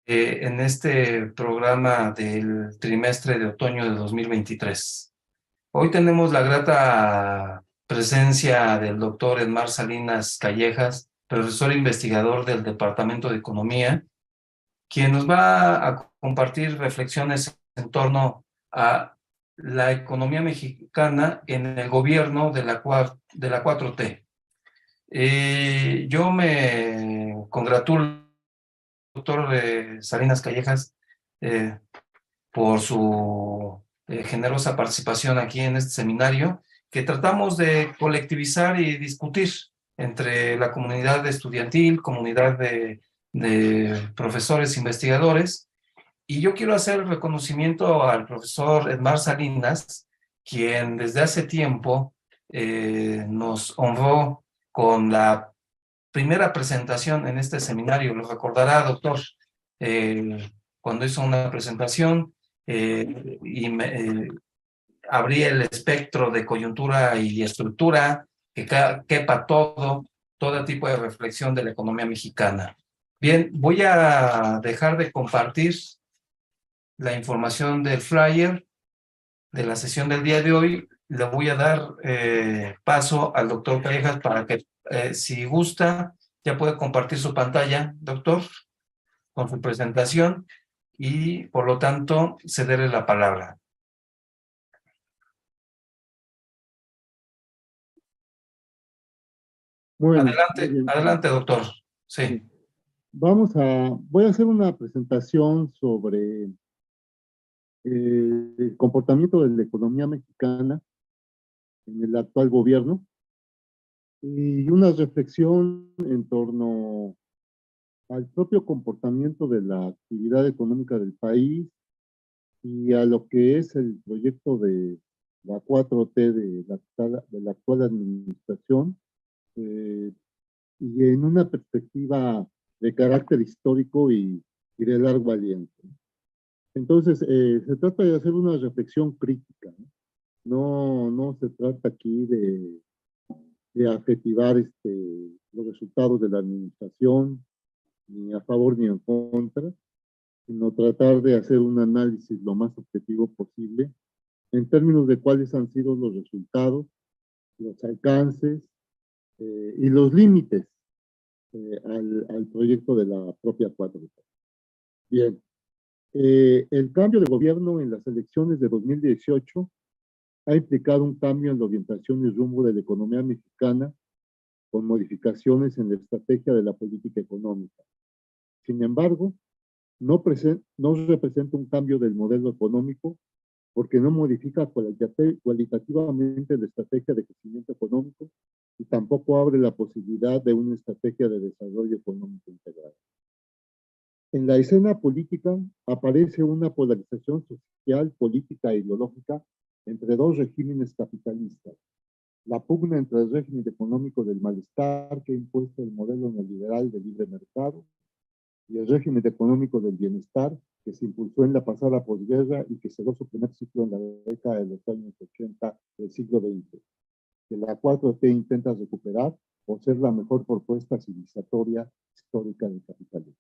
en este programa del trimestre de otoño de 2023. Hoy tenemos la grata presencia del doctor Edmar Salinas Callejas, profesor investigador del Departamento de Economía, quien nos va a compartir reflexiones en torno a la economía mexicana en el gobierno de de la 4T. Yo me congratulo, doctor Salinas Callejas, eh, por su generosa participación aquí en este seminario, que tratamos de colectivizar y discutir entre la comunidad estudiantil, comunidad de profesores investigadores. Y yo quiero hacer el reconocimiento al profesor Edmar Salinas, quien desde hace tiempo nos honró con la primera presentación en este seminario. Lo recordará, doctor, cuando hizo una presentación abrí el espectro de coyuntura y estructura, que quepa todo tipo de reflexión de la economía mexicana. Bien, voy a dejar de compartir la información del flyer de la sesión del día de hoy. Le voy a dar paso al doctor Callejas para que, si gusta, ya puede compartir su pantalla, doctor, con su presentación y, por lo tanto, cederle la palabra. Bueno, muy Adelante, bien. adelante, doctor. Sí. Sí. Voy a hacer una presentación sobre el comportamiento de la economía mexicana en el actual gobierno y una reflexión en torno al propio comportamiento de la actividad económica del país y a lo que es el proyecto de la 4T de la actual administración, eh, y en una perspectiva de carácter histórico y de largo aliento. Entonces, se trata de hacer una reflexión crítica, ¿no? No se trata aquí de adjetivar los resultados de la administración, ni a favor ni en contra, sino tratar de hacer un análisis lo más objetivo posible en términos de cuáles han sido los resultados, los alcances y los límites al proyecto de la propia 4T. Bien, el cambio de gobierno en las elecciones de 2018 ha implicado un cambio en la orientación y rumbo de la economía mexicana con modificaciones en la estrategia de la política económica. Sin embargo, no representa un cambio del modelo económico porque no modifica cualitativamente la estrategia de crecimiento económico y tampoco abre la posibilidad de una estrategia de desarrollo económico integral. En la escena política aparece una polarización social, política e ideológica entre dos regímenes capitalistas. La pugna entre el régimen económico del malestar que ha impuesto el modelo neoliberal de libre mercado y el régimen económico del bienestar que se impulsó en la pasada posguerra y que cerró su primer ciclo en la década de los años 80 del siglo XX, que la 4T intenta recuperar por ser la mejor propuesta civilizatoria histórica del capitalismo.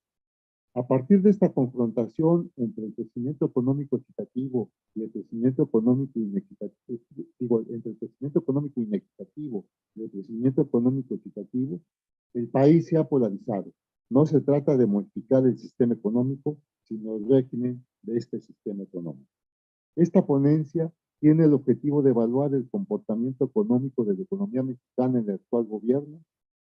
A partir de esta confrontación entre el crecimiento económico equitativo y el crecimiento económico inequitativo, entre el crecimiento económico inequitativo y el crecimiento económico equitativo, el país se ha polarizado. No se trata de modificar el sistema económico, sino el régimen de este sistema económico. Esta ponencia tiene el objetivo de evaluar el comportamiento económico de la economía mexicana en el actual gobierno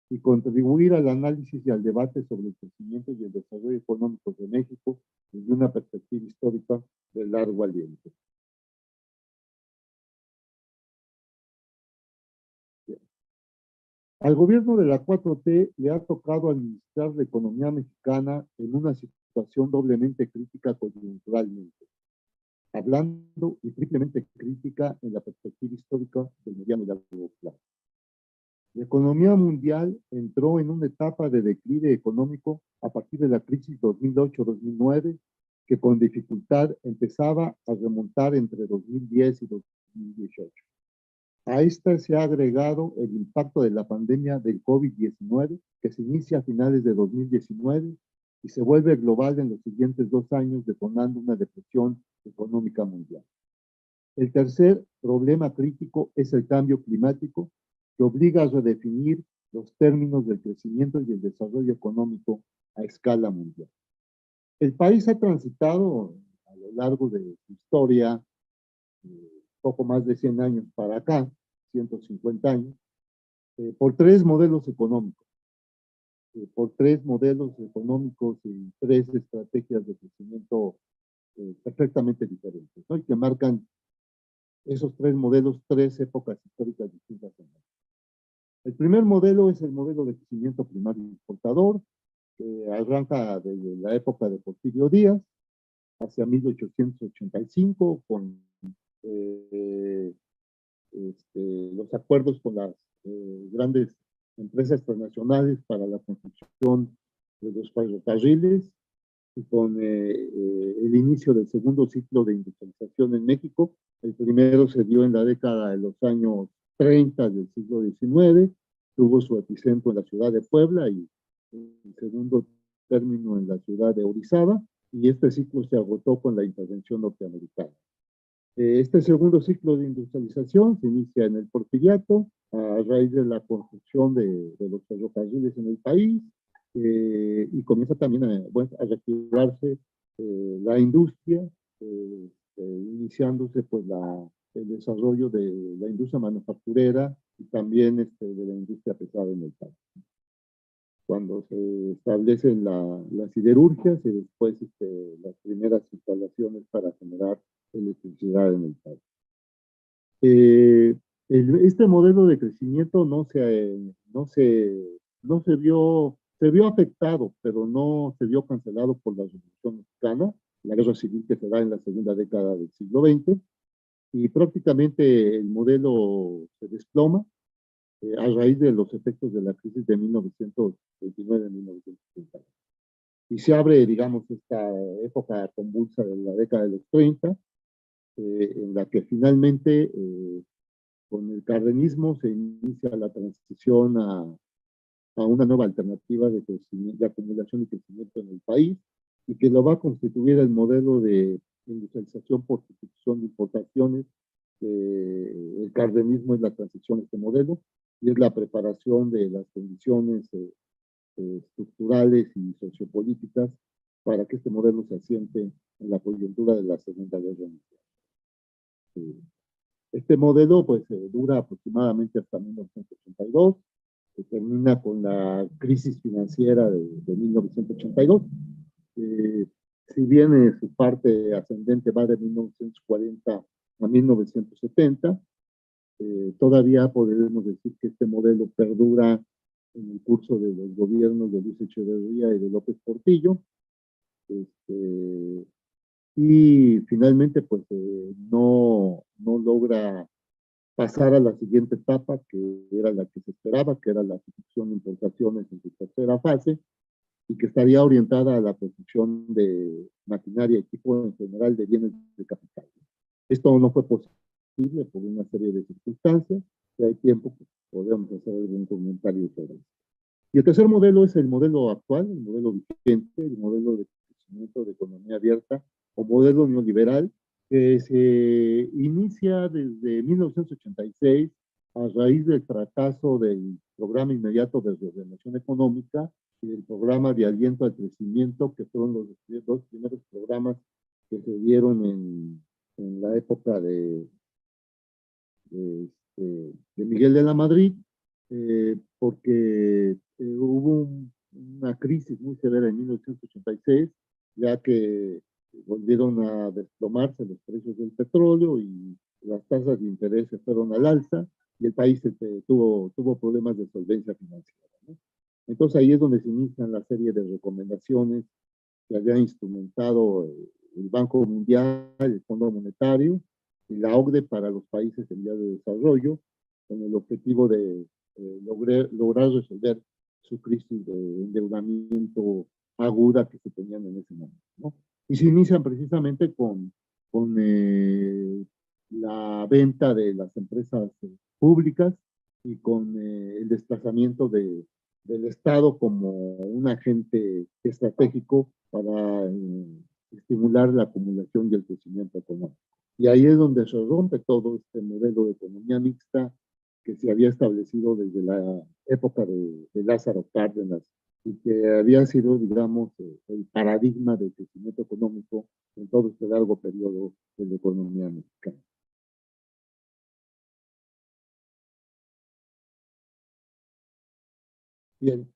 y contribuir al análisis y al debate sobre el crecimiento y el desarrollo económico de México desde una perspectiva histórica de largo aliento. Al gobierno de la 4T le ha tocado administrar la economía mexicana en una situación doblemente crítica coyunturalmente, hablando y triplemente crítica en la perspectiva histórica del mediano y largo plazo. La economía mundial entró en una etapa de declive económico a partir de la crisis 2008-2009, que con dificultad empezaba a remontar entre 2010 y 2018. A esta se ha agregado el impacto de la pandemia del COVID-19, que se inicia a finales de 2019 y se vuelve global en los siguientes 2 años, detonando una depresión económica mundial. El tercer problema crítico es el cambio climático, que obliga a redefinir los términos del crecimiento y el desarrollo económico a escala mundial. El país ha transitado a lo largo de su historia, poco más de 100 años para acá, 150 años, por tres modelos económicos. Por tres modelos económicos y tres estrategias de crecimiento perfectamente diferentes, ¿no? Y que marcan esos tres modelos, tres épocas históricas distintas. El primer modelo es el modelo de crecimiento primario exportador, que arranca desde la época de Porfirio Díaz hacia 1885 con los acuerdos con las grandes empresas transnacionales para la construcción de los ferrocarriles y con el inicio del segundo ciclo de industrialización en México. El primero se dio en la década de los años 30 del siglo XIX, tuvo su epicentro en la ciudad de Puebla y el segundo término en la ciudad de Orizaba, y este ciclo se agotó con la intervención norteamericana. Este segundo ciclo de industrialización se inicia en el Porfiriato, a raíz de la construcción de los ferrocarriles en el país, y comienza también a reactivarse la industria, iniciándose pues el desarrollo de la industria manufacturera y también de la industria pesada en el país. Cuando se establecen las siderurgias y después las primeras instalaciones para generar electricidad en el país. Este modelo de crecimiento se vio afectado, pero no se vio cancelado por la Revolución Mexicana, la guerra civil que se da en la segunda década del siglo XX, y prácticamente el modelo se desploma a raíz de los efectos de la crisis de 1929-1930. Y se abre, digamos, esta época convulsa de la década de los 30, en la que finalmente con el cardenismo se inicia la transición a una nueva alternativa de acumulación y crecimiento en el país, y que lo va a constituir el modelo de industrialización por sustitución de importaciones. El cardenismo es la transición a este modelo y es la preparación de las condiciones estructurales y sociopolíticas para que este modelo se asiente en la coyuntura de la Segunda Guerra Mundial. Este modelo pues dura aproximadamente hasta 1982, que termina con la crisis financiera de 1982. Si bien su parte ascendente va de 1940 a 1970, todavía podemos decir que este modelo perdura en el curso de los gobiernos de Luis Echeverría y de López Portillo, y finalmente pues no logra pasar a la siguiente etapa, que era la que se esperaba, que era la construcción de importaciones en su tercera fase, y que estaría orientada a la construcción de maquinaria, equipo en general, de bienes de capital. Esto no fue posible por una serie de circunstancias. Si hay tiempo, pues, podemos hacer algún comentario sobre eso. Y el tercer modelo es el modelo actual, el modelo vigente, el modelo de crecimiento de economía abierta o modelo neoliberal, que se inicia desde 1986 a raíz del fracaso del programa inmediato de reordenación económica y del programa de aliento al crecimiento, que fueron los dos primeros programas que se dieron en la época de Miguel de la Madrid, porque hubo una crisis muy severa en 1986, ya que volvieron a desplomarse los precios del petróleo y las tasas de interés se fueron al alza y el país tuvo problemas de solvencia financiera, ¿no? Entonces ahí es donde se inician la serie de recomendaciones que había instrumentado el Banco Mundial, el Fondo Monetario y la OCDE para los países en vías de desarrollo, con el objetivo de lograr resolver su crisis de endeudamiento aguda que se tenían en ese momento, ¿no? Y se inician precisamente con la venta de las empresas públicas y con el desplazamiento de del Estado como un agente estratégico para estimular la acumulación y el crecimiento económico. Y ahí es donde se rompe todo este modelo de economía mixta que se había establecido desde la época de Lázaro Cárdenas y que había sido, digamos, el paradigma del crecimiento económico en todo este largo periodo de la economía mexicana. Bien,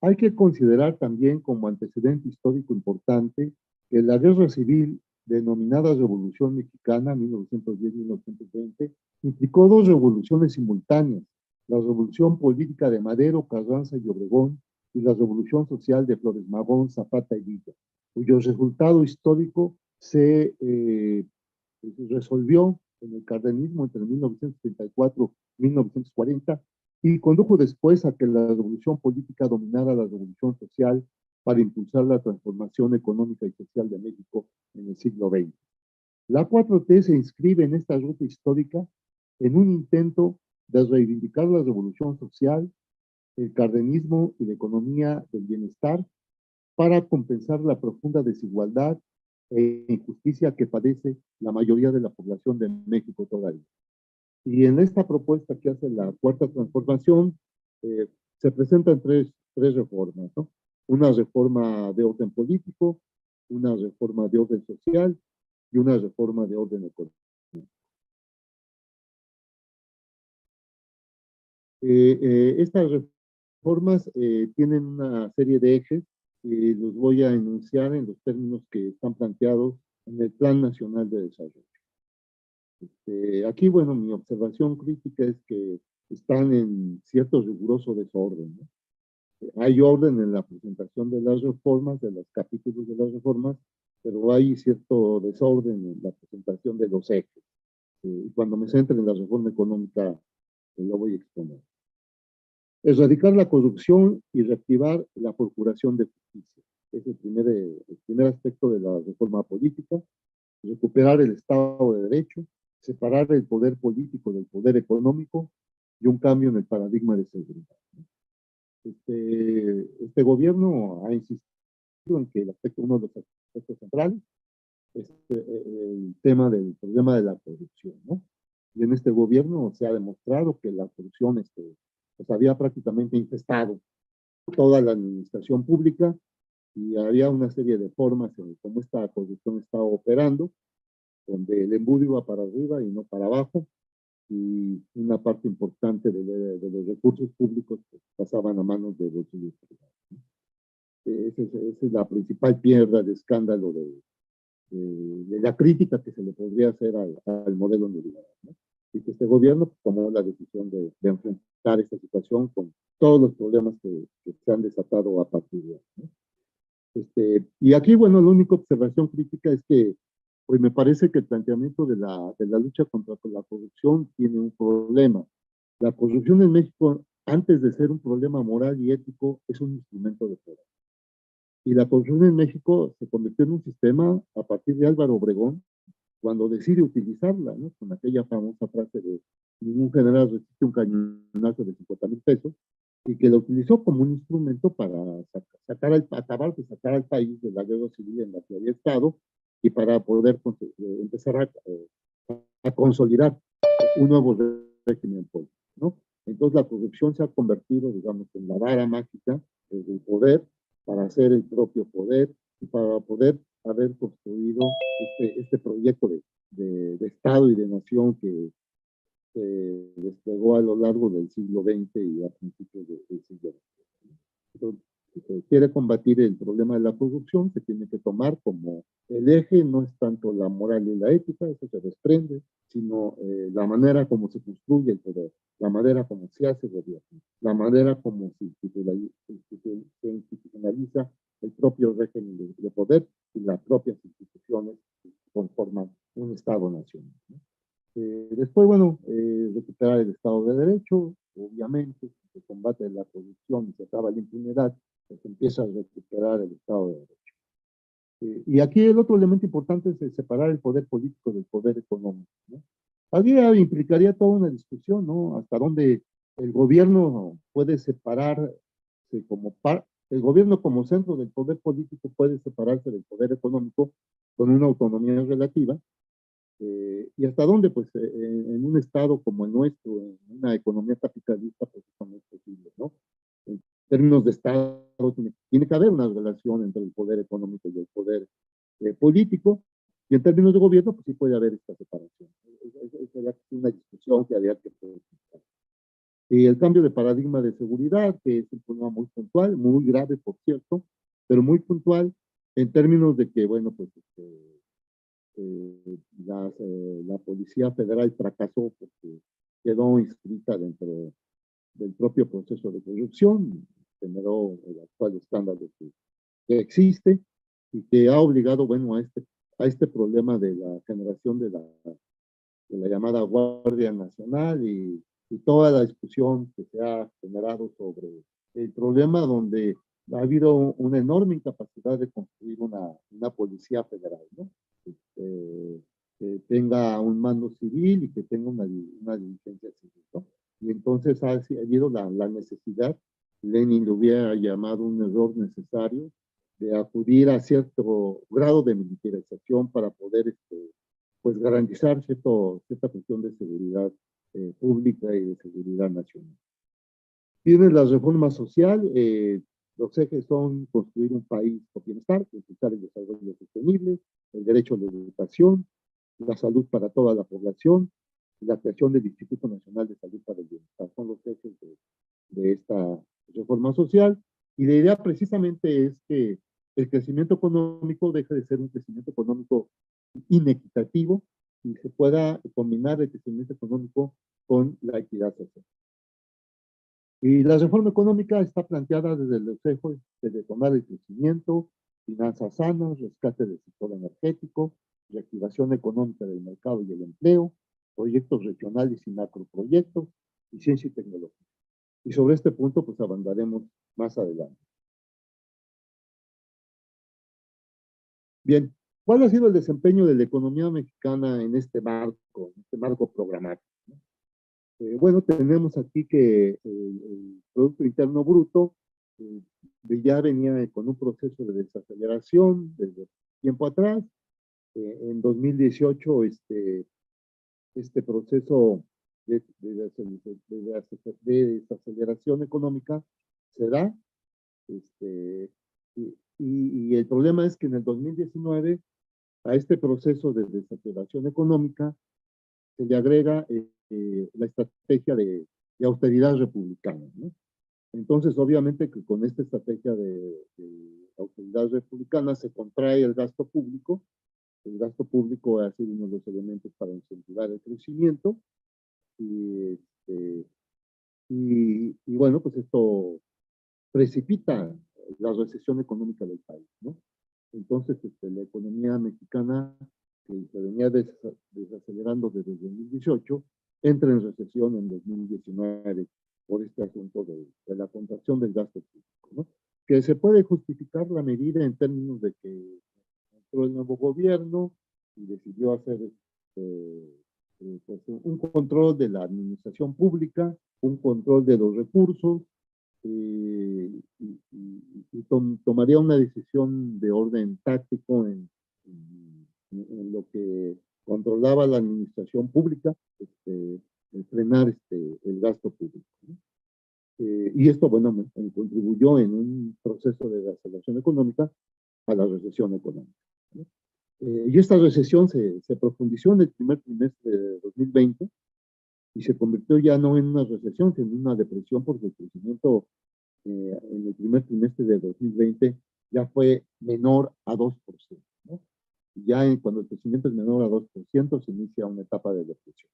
hay que considerar también como antecedente histórico importante que la guerra civil denominada Revolución Mexicana 1910-1920 implicó dos revoluciones simultáneas, la revolución política de Madero, Carranza y Obregón y la revolución social de Flores Magón, Zapata y Villa, cuyo resultado histórico se resolvió en el cardenismo entre 1934 y 1940 y condujo después a que la revolución política dominara la revolución social para impulsar la transformación económica y social de México en el siglo XX. La 4T se inscribe en esta ruta histórica en un intento de reivindicar la revolución social, el cardenismo y la economía del bienestar para compensar la profunda desigualdad e injusticia que padece la mayoría de la población de México todavía. Y en esta propuesta que hace la Cuarta Transformación, se presentan tres reformas, ¿no? Una reforma de orden político, una reforma de orden social y una reforma de orden económico. Estas reformas tienen una serie de ejes y los voy a enunciar en los términos que están planteados en el Plan Nacional de Desarrollo. Aquí, bueno, mi observación crítica es que están en cierto riguroso desorden, ¿no? Hay orden en la presentación de las reformas, de los capítulos de las reformas, pero hay cierto desorden en la presentación de los ejes. Cuando me centre en la reforma económica, lo voy a exponer. Erradicar la corrupción y reactivar la procuración de justicia. Es el primer aspecto de la reforma política. Recuperar el Estado de Derecho, separar el poder político del poder económico y un cambio en el paradigma de seguridad. Este gobierno ha insistido en que uno de los aspectos centrales es el tema del problema de la corrupción, ¿no? Y en este gobierno se ha demostrado que la corrupción pues había prácticamente infestado toda la administración pública y había una serie de formas en cómo esta corrupción estaba operando, donde el embudo iba para arriba y no para abajo, y una parte importante de los recursos públicos pues, pasaban a manos de bolsillos privados. Esa es la principal piedra de escándalo de la crítica que se le podría hacer al modelo neoliberal, ¿no? Y que este gobierno tomó la decisión de enfrentar esta situación con todos los problemas que se han desatado a partir de ahí, ¿no? Y aquí, bueno, la única observación crítica es que pues me parece que el planteamiento de la lucha contra la corrupción tiene un problema. La corrupción en México, antes de ser un problema moral y ético, es un instrumento de poder. Y la corrupción en México se convirtió en un sistema a partir de Álvaro Obregón, cuando decide utilizarla, ¿no? Con aquella famosa frase de ningún general resiste un cañonazo de 50,000 pesos, y que lo utilizó como un instrumento para acabar de sacar al país de la guerra civil en la que había estado y para poder empezar a consolidar un nuevo régimen político, ¿no? Entonces la corrupción se ha convertido, digamos, en la vara mágica del poder para hacer el propio poder y para poder haber construido este proyecto de Estado y de nación que se desplegó a lo largo del siglo XX y a principios del siglo XX. Entonces, si se quiere combatir el problema de la corrupción, se tiene que tomar como el eje, no es tanto la moral y la ética, eso se desprende, sino la manera como se construye el poder, la manera como se hace gobierno, la manera como se institucionaliza el propio régimen de poder y las propias instituciones que conforman un Estado nacional, ¿no? Después, bueno, recuperar el Estado de Derecho, obviamente, si se combate la corrupción y se acaba la impunidad, pues se empieza a recuperar el Estado de Derecho. Y aquí el otro elemento importante es separar el poder político del poder económico, ¿no? Aquí implicaría toda una discusión, ¿no? Hasta dónde el gobierno puede separar el gobierno como centro del poder político puede separarse del poder económico con una autonomía relativa. ¿Y hasta dónde? Pues en un estado como el nuestro, en una economía capitalista, pues eso no es posible, ¿no? En términos de estado, tiene que haber una relación entre el poder económico y el poder político, y en términos de gobierno, pues sí puede haber esta separación. Esa es una discusión que había que presentar. Y el cambio de paradigma de seguridad, que es un problema muy puntual, muy grave, por cierto, pero muy puntual en términos de que, bueno, pues la Policía Federal fracasó porque quedó inscrita dentro del propio proceso de corrupción, generó el actual escándalo que existe y que ha obligado, bueno, a este problema de la generación de la llamada Guardia Nacional y toda la discusión que se ha generado sobre el problema donde ha habido una enorme incapacidad de construir una policía federal, ¿no? Que tenga un mando civil y que tenga una diligencia civil, ¿no? Y entonces ha habido la necesidad, Lenin lo hubiera llamado un error necesario, de acudir a cierto grado de militarización para poder pues garantizar cierta cuestión de seguridad pública y de seguridad nacional. Tiene la reforma social, los ejes son construir un país con bienestar, impulsar el desarrollo sostenible, el derecho a la educación, la salud para toda la población, y la creación del Instituto Nacional de Salud para el Bienestar. Son los ejes de esta reforma social. Y la idea precisamente es que el crecimiento económico deje de ser un crecimiento económico inequitativo y se pueda combinar el crecimiento económico con la equidad social. Y la reforma económica está planteada desde los ejes de retomar el crecimiento, finanzas sanas, rescate del sector energético, reactivación económica del mercado y el empleo, proyectos regionales y macroproyectos, y ciencia y tecnología. Y sobre este punto, pues avanzaremos más adelante. Bien, ¿cuál ha sido el desempeño de la economía mexicana en este marco programático? Bueno, tenemos aquí que el Producto Interno Bruto eh, ya venía con un proceso de desaceleración desde tiempo atrás. En 2018, este proceso de desaceleración económica se da. Y el problema es que en el 2019, a este proceso de desaceleración económica, se le agrega la estrategia de austeridad republicana, ¿no? Entonces, obviamente que con esta estrategia de austeridad republicana se contrae el gasto público. El gasto público ha sido uno de los elementos para incentivar el crecimiento. Y, y bueno, pues esto precipita la recesión económica del país, ¿no? Entonces, la economía mexicana, que se venía desacelerando desde 2018, entra en recesión en 2019 por este asunto de la contracción del gasto público, ¿no? Que se puede justificar la medida en términos de que entró el nuevo gobierno y decidió hacer pues, un control de la administración pública, un control de los recursos, tomaría una decisión de orden táctico en lo que controlaba la administración pública, frenar el gasto público, ¿no? Y esto, bueno, contribuyó en un proceso de desaceleración económica a la recesión económica, ¿no? Y esta recesión se profundizó en el primer trimestre de 2020 y se convirtió ya no en una recesión, sino en una depresión porque el crecimiento en el primer trimestre de 2020 ya fue menor a 2%, ¿no? Cuando el crecimiento es menor a 2%, se inicia una etapa de depresión.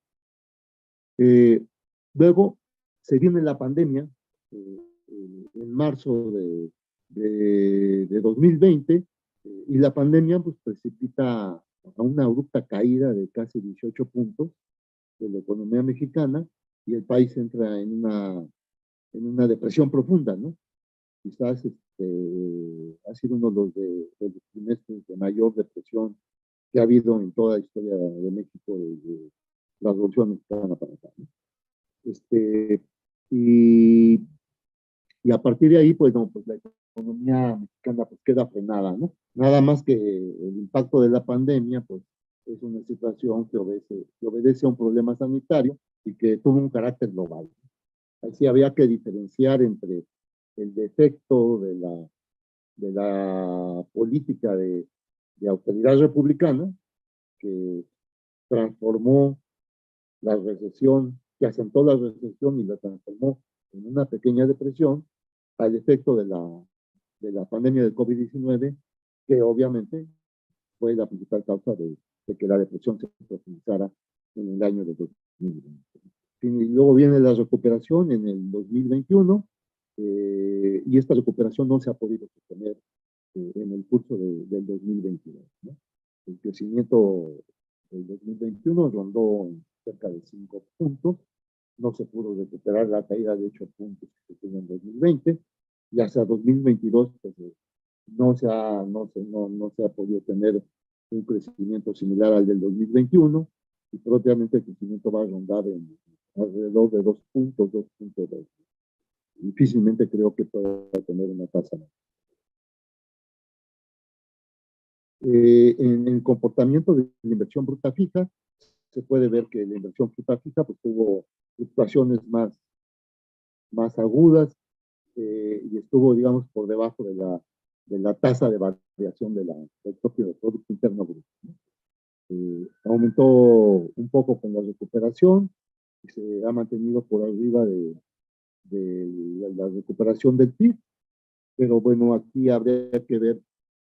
Luego se viene la pandemia en marzo de 2020 y la pandemia pues, precipita a una abrupta caída de casi 18 puntos de la economía mexicana y el país entra en una depresión profunda, ¿no? Quizás ha sido uno de los trimestres de mayor depresión que ha habido en toda la historia de México desde la Revolución Mexicana para acá, ¿no? Y Y a partir de ahí, pues, no, pues la economía mexicana pues queda frenada, ¿no? Nada más que el impacto de la pandemia, pues, es una situación que obedece a un problema sanitario y que tuvo un carácter global. Así había que diferenciar entre el defecto de la política de autoridad republicana, que transformó la recesión, que asentó la recesión y la transformó en una pequeña depresión, al efecto de la pandemia del COVID-19, que obviamente fue la principal causa de que la depresión se profundizara en el año de 2020. Y luego viene la recuperación en el 2021, y esta recuperación no se ha podido sostener en el curso del 2022, ¿no? El crecimiento del 2021 rondó en cerca de 5 puntos, no se pudo recuperar la caída de 8 puntos que se tuvo en 2020, y hacia 2022 pues, no se ha podido tener un crecimiento similar al del 2021, y propiamente el crecimiento va a rondar en alrededor de 2 puntos, 2.2. Difícilmente creo que pueda tener una tasa más. En el comportamiento de la inversión bruta fija, se puede ver que la inversión bruta fija pues, tuvo fluctuaciones más agudas, y estuvo, digamos, por debajo de la tasa de variación del propio Producto Interno Bruto, ¿no? Aumentó un poco con la recuperación y se ha mantenido por arriba de la recuperación del PIB, pero bueno, aquí habría que ver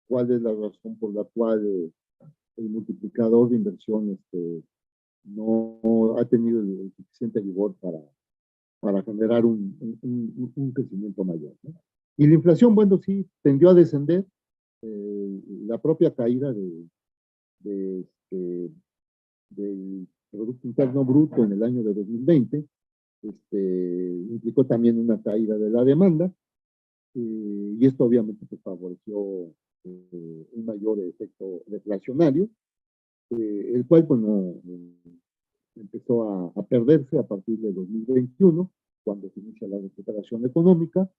cuál es la razón por la cual el multiplicador de inversión no ha tenido el suficiente vigor para generar un crecimiento mayor, ¿no? Y la inflación, bueno, sí, tendió a descender. La propia caída de, del Producto Interno Bruto en el año de 2020 implicó también una caída de la demanda, y esto obviamente pues, favoreció un mayor efecto deflacionario, el cual pues, no, empezó a perderse a partir de 2021, cuando se inicia la recuperación económica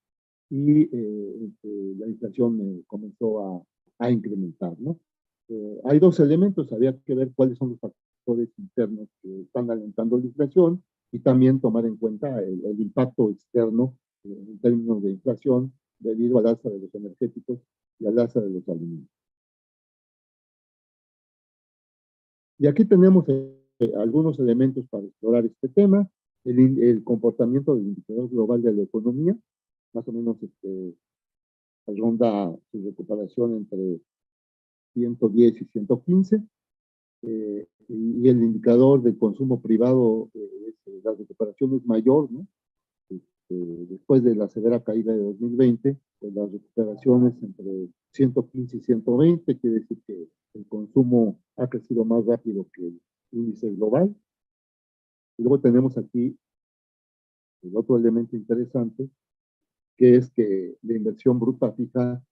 y la inflación comenzó a incrementar, ¿no? Hay dos elementos, había que ver cuáles son los factores internos que están alentando la inflación y también tomar en cuenta el impacto externo en términos de inflación debido al alza de los energéticos y al alza de los alimentos. Y aquí tenemos algunos elementos para explorar este tema, el comportamiento del indicador global de la economía, más o menos ronda su recuperación entre 110 y 115, y el indicador de consumo privado, la recuperación es mayor, ¿no? Después de la severa caída de 2020, pues la recuperación es entre 115 y 120, quiere decir que el consumo ha crecido más rápido que el índice global. Y luego tenemos aquí el otro elemento interesante, que es que la inversión bruta fija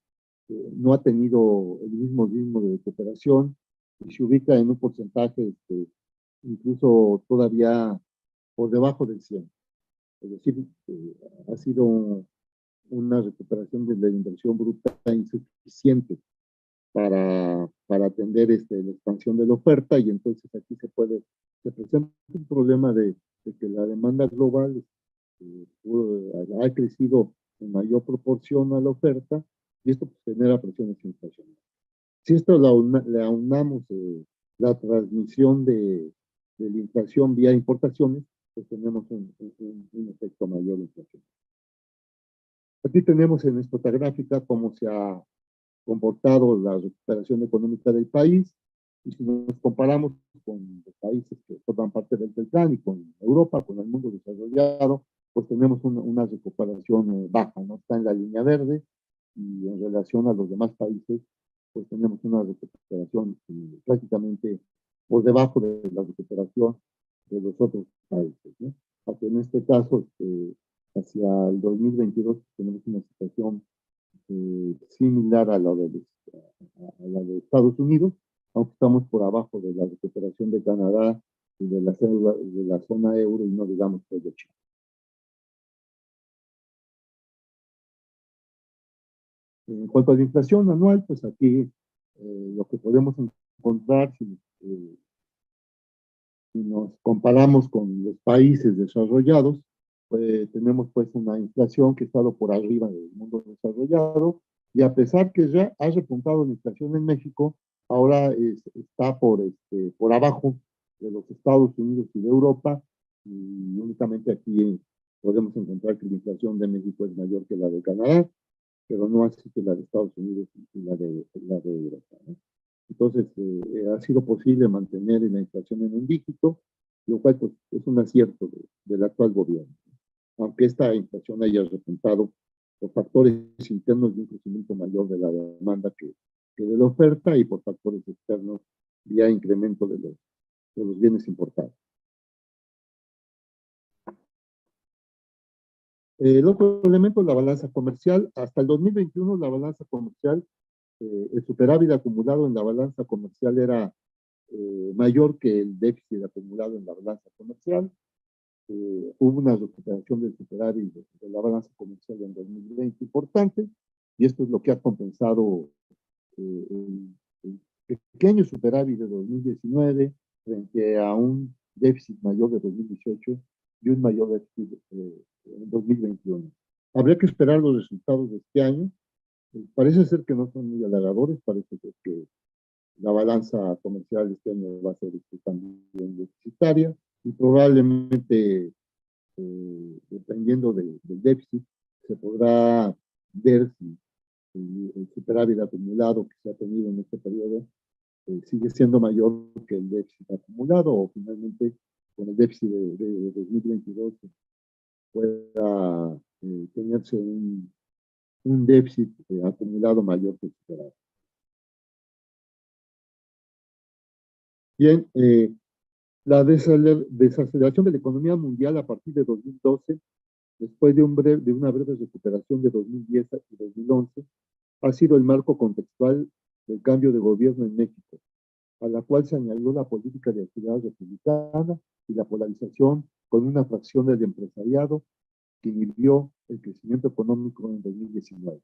no ha tenido el mismo ritmo de recuperación y se ubica en un porcentaje incluso todavía por debajo del 100. Es decir, ha sido una recuperación de la inversión bruta insuficiente para atender la expansión de la oferta, y entonces aquí se presenta un problema de que la demanda global ha crecido en mayor proporción a la oferta, y esto pues, genera presiones inflacionarias. Si esto le aunamos la transmisión de la inflación vía importaciones, pues tenemos un efecto mayor de inflación. Aquí tenemos en esta gráfica cómo se ha comportado la recuperación económica del país, y si nos comparamos con los países que forman parte del CELTAN y con Europa, con el mundo desarrollado, pues tenemos una recuperación baja, ¿no? Está en la línea verde, y en relación a los demás países, pues tenemos una recuperación prácticamente por debajo de la recuperación de los otros países, ¿no? Aunque en este caso, hacia el 2022 tenemos una situación similar a la de Estados Unidos, aunque estamos por abajo de la recuperación de Canadá y de la zona euro, y no digamos pues de Chile. En cuanto a la inflación anual, pues aquí lo que podemos encontrar, si nos comparamos con los países desarrollados, pues tenemos pues una inflación que ha estado por arriba del mundo desarrollado, y a pesar que ya ha repuntado la inflación en México, ahora está por abajo de los Estados Unidos y de Europa, y únicamente aquí podemos encontrar que la inflación de México es mayor que la de Canadá, pero no así que la de Estados Unidos y la de Europa, ¿no? Entonces, ha sido posible mantener la inflación en un dígito, lo cual pues, es un acierto del actual gobierno. Aunque esta inflación haya repuntado por factores internos de un crecimiento mayor de la demanda que de la oferta, y por factores externos vía incremento de los bienes importados. El otro elemento es la balanza comercial. Hasta el 2021 la balanza comercial, el superávit acumulado en la balanza comercial era mayor que el déficit acumulado en la balanza comercial. Hubo una recuperación del superávit de la balanza comercial en 2020 importante, y esto es lo que ha compensado el pequeño superávit de 2019 frente a un déficit mayor de 2018 y un mayor déficit en 2021. Habría que esperar los resultados de este año. Parece ser que no son muy halagadores, parece ser que la balanza comercial este año va a ser también deficitaria, y probablemente, dependiendo del déficit, se podrá ver si el superávit acumulado que se ha tenido en este periodo sigue siendo mayor que el déficit acumulado, o finalmente con el déficit de 2022 pueda tenerse un déficit acumulado mayor que el superávit. Bien, la desaceleración de la economía mundial a partir de 2012, después de una breve recuperación de 2010 y 2011, ha sido el marco contextual del cambio de gobierno en México, a la cual se añadió la política de austeridad republicana y la polarización con una fracción del empresariado que inhibió el crecimiento económico en 2019,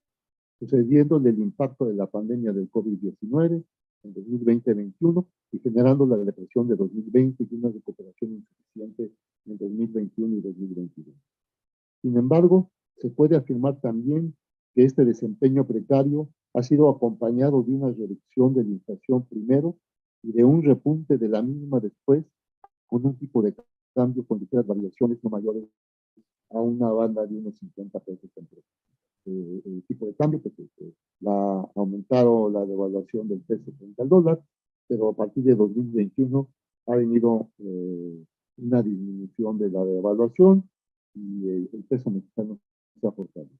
sucediéndole el impacto de la pandemia del COVID-19 en 2020-21 y generando la depresión de 2020 y una recuperación insuficiente en 2021 y 2022. Sin embargo, se puede afirmar también que este desempeño precario ha sido acompañado de una reducción de la inflación primero y de un repunte de la mínima después, con un tipo de cambio con ligeras variaciones no mayores a una banda de unos 50 pesos entre el tipo de cambio, que ha aumentado la devaluación del peso frente al dólar, pero a partir de 2021 ha venido una disminución de la devaluación, y el peso mexicano se ha fortalecido.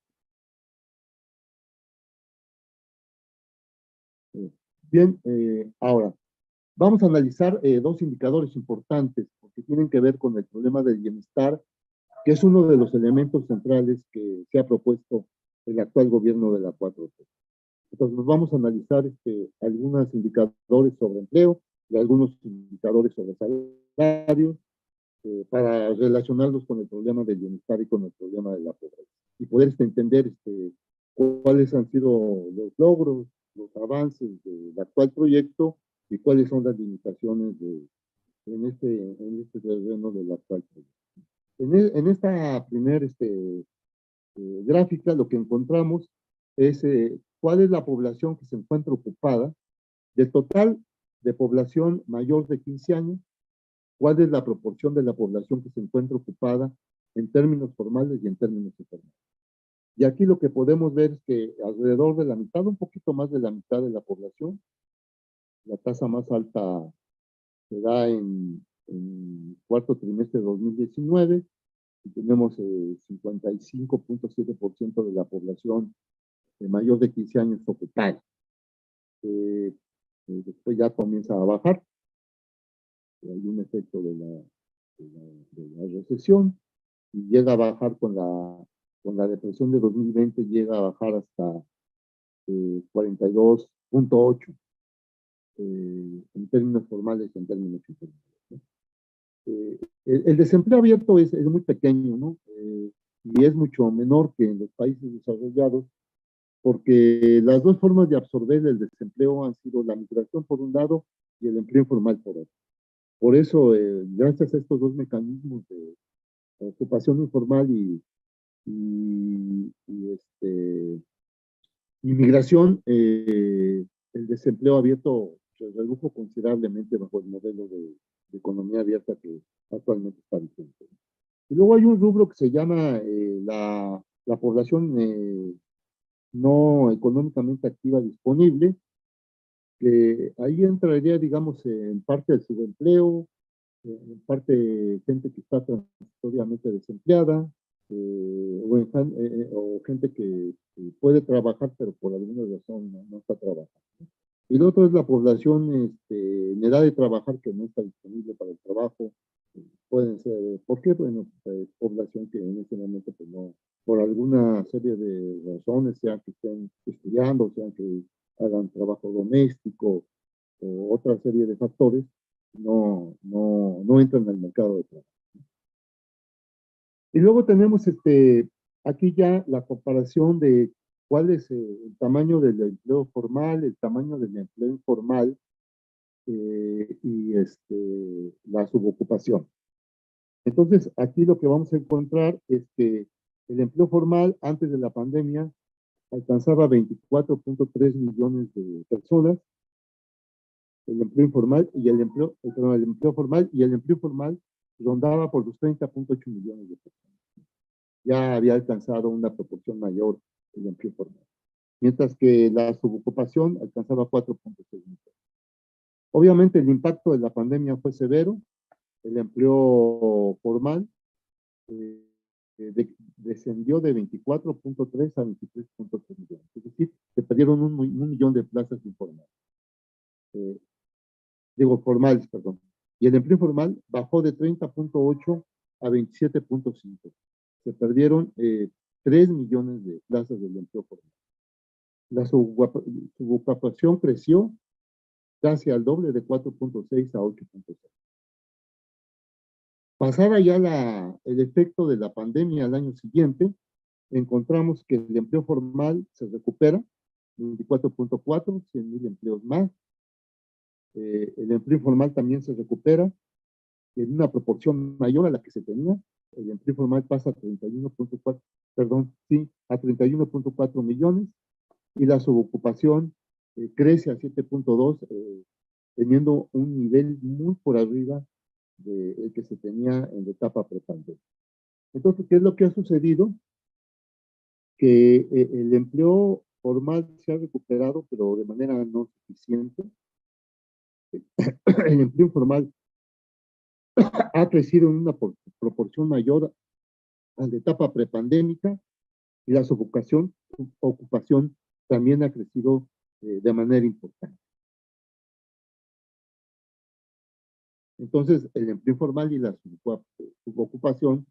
Bien, ahora vamos a analizar dos indicadores importantes porque tienen que ver con el problema del bienestar, que es uno de los elementos centrales que se ha propuesto el actual gobierno de la 4T. Entonces, nos vamos a analizar algunos indicadores sobre empleo y algunos indicadores sobre salarios, para relacionarlos con el problema del bienestar y con el problema de la pobreza, y poder entender cuáles han sido los logros, los avances del actual proyecto, y cuáles son las limitaciones en este terreno del actual proyecto. En esta primera gráfica lo que encontramos es cuál es la población que se encuentra ocupada, del total de población mayor de 15 años, cuál es la proporción de la población que se encuentra ocupada en términos formales y en términos informales. Y aquí lo que podemos ver es que alrededor de la mitad, un poquito más de la mitad de la población, la tasa más alta se da en cuarto trimestre de 2019, y tenemos 55.7% de la población mayor de 15 años ocupada. Después ya comienza a bajar, hay un efecto de la recesión, y llega a bajar con la depresión de 2020, llega a bajar hasta 42.8 en términos formales y en términos informales, ¿no? El desempleo abierto es muy pequeño, ¿no? Y es mucho menor que en los países desarrollados, porque las dos formas de absorber el desempleo han sido la migración por un lado y el empleo informal por otro. Por eso, gracias a estos dos mecanismos de ocupación informal y migración, el desempleo abierto se redujo considerablemente bajo el modelo de economía abierta que actualmente está vigente. Y luego hay un rubro que se llama la población no económicamente activa disponible, que ahí entraría, digamos, en parte el subempleo, en parte gente que está transitoriamente desempleada, o gente que puede trabajar, pero por alguna razón no está trabajando. Y lo otro es la población en edad de trabajar que no está disponible para el trabajo. Pueden ser, ¿por qué? Bueno, pues, población que en este momento pues no, por alguna serie de razones, sea que estén estudiando, sea que hagan trabajo doméstico o otra serie de factores, no entran en el mercado de trabajo. Y luego tenemos aquí ya la comparación de cuál es el tamaño del empleo formal, el tamaño del empleo informal y la subocupación. Entonces, aquí lo que vamos a encontrar es que el empleo formal antes de la pandemia alcanzaba 24.3 millones de personas, el empleo informal y el empleo formal y el empleo formal rondaba por los 30.8 millones de personas. Ya había alcanzado una proporción mayor el empleo formal, mientras que la subocupación alcanzaba 4.6 millones. Obviamente el impacto de la pandemia fue severo, el empleo formal eh, descendió de 24.3 a 23.3 millones, es decir, se perdieron un millón de plazas informales. Formales, perdón. Y el empleo formal bajó de 30.8 a 27.5. Se perdieron 3 millones de plazas del empleo formal. La subocupación creció casi al doble, de 4.6 a 8.6. Pasada ya el efecto de la pandemia al año siguiente, encontramos que el empleo formal se recupera, 24.4, 100,000 empleos más. El empleo informal también se recupera en una proporción mayor a la que se tenía. El empleo formal pasa a 31.4, perdón, sí, a 31.4 millones y la subocupación crece a 7.2, teniendo un nivel muy por arriba del que se tenía en la etapa prepandemia. Entonces, ¿qué es lo que ha sucedido? Que el empleo formal se ha recuperado, pero de manera no suficiente. El empleo informal ha crecido en una proporción mayor a la etapa prepandémica y la ocupación también ha crecido de manera importante. Entonces, el empleo informal y la subocupación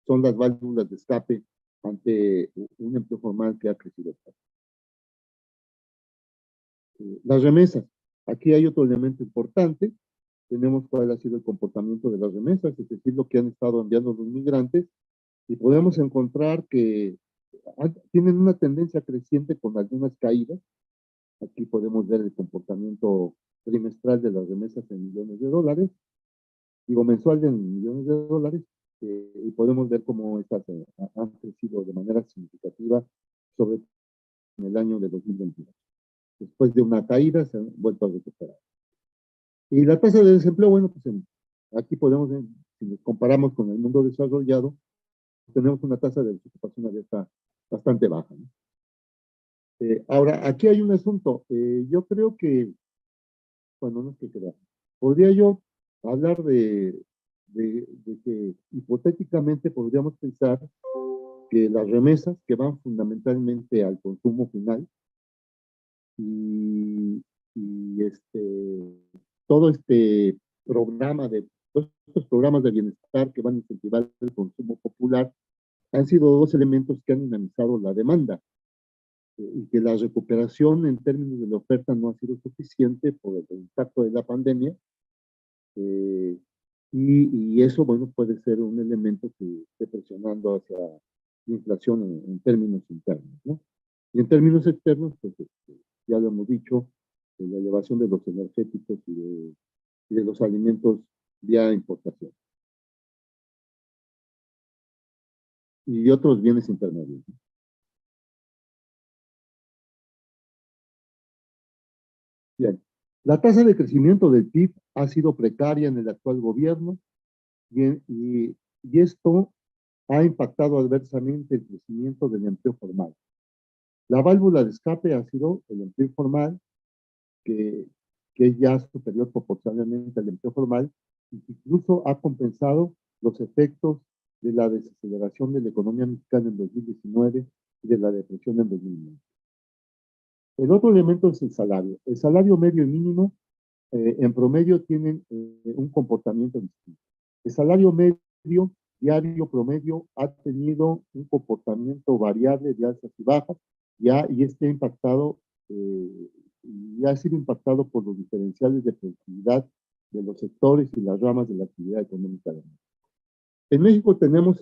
son las válvulas de escape ante un empleo formal que ha crecido. Las remesas. Aquí hay otro elemento importante. Tenemos cuál ha sido el comportamiento de las remesas, es decir, lo que han estado enviando los migrantes, y podemos encontrar que tienen una tendencia creciente con algunas caídas. Aquí podemos ver el comportamiento trimestral de las remesas en millones de dólares, digo mensual en millones de dólares, y podemos ver cómo estas han crecido de manera significativa, sobre todo en el año de 2022. Después de una caída se han vuelto a recuperar. Y la tasa de desempleo, bueno, pues aquí podemos ver, si nos comparamos con el mundo desarrollado, tenemos una tasa de desocupación abierta bastante baja, ¿no? Ahora, aquí hay un asunto. Yo creo que, bueno, no es que crea, podría yo hablar de que hipotéticamente podríamos pensar que las remesas que van fundamentalmente al consumo final y, y todo programa todos estos programas de bienestar que van a incentivar el consumo popular han sido dos elementos que han dinamizado la demanda, y que la recuperación en términos de la oferta no ha sido suficiente por el impacto de la pandemia, eh, y eso, bueno, puede ser un elemento que esté presionando hacia la inflación en términos internos, ¿no? Y en términos externos, pues ya lo hemos dicho, la elevación de los energéticos y de los alimentos vía importación. Y otros bienes intermedios. Bien. La tasa de crecimiento del PIB ha sido precaria en el actual gobierno y esto ha impactado adversamente el crecimiento del empleo formal. La válvula de escape ha sido el empleo formal, que, que es ya superior proporcionalmente al empleo formal, y que incluso ha compensado los efectos de la desaceleración de la economía mexicana en 2019 y de la depresión en 2020. El otro elemento es el salario. El salario medio y mínimo en promedio tienen un comportamiento distinto. El salario medio diario promedio ha tenido un comportamiento variable de alzas y bajas y este ha impactado y ha sido impactado por los diferenciales de productividad de los sectores y las ramas de la actividad económica de México. En México tenemos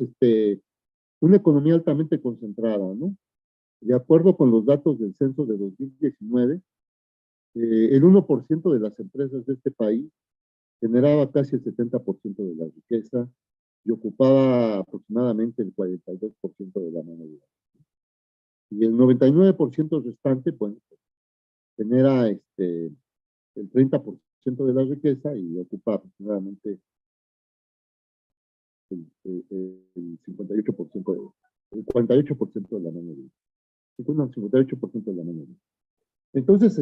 una economía altamente concentrada, ¿no? De acuerdo con los datos del censo de 2019, el 1% de las empresas de este país generaba casi el 70% de la riqueza y ocupaba aproximadamente el 42% de la mano de obra. Y el 99% restante, bueno, genera el 30% de la riqueza y ocupa aproximadamente el 58% el 48% de la mano de obra. 58% de la mano de obra. Entonces,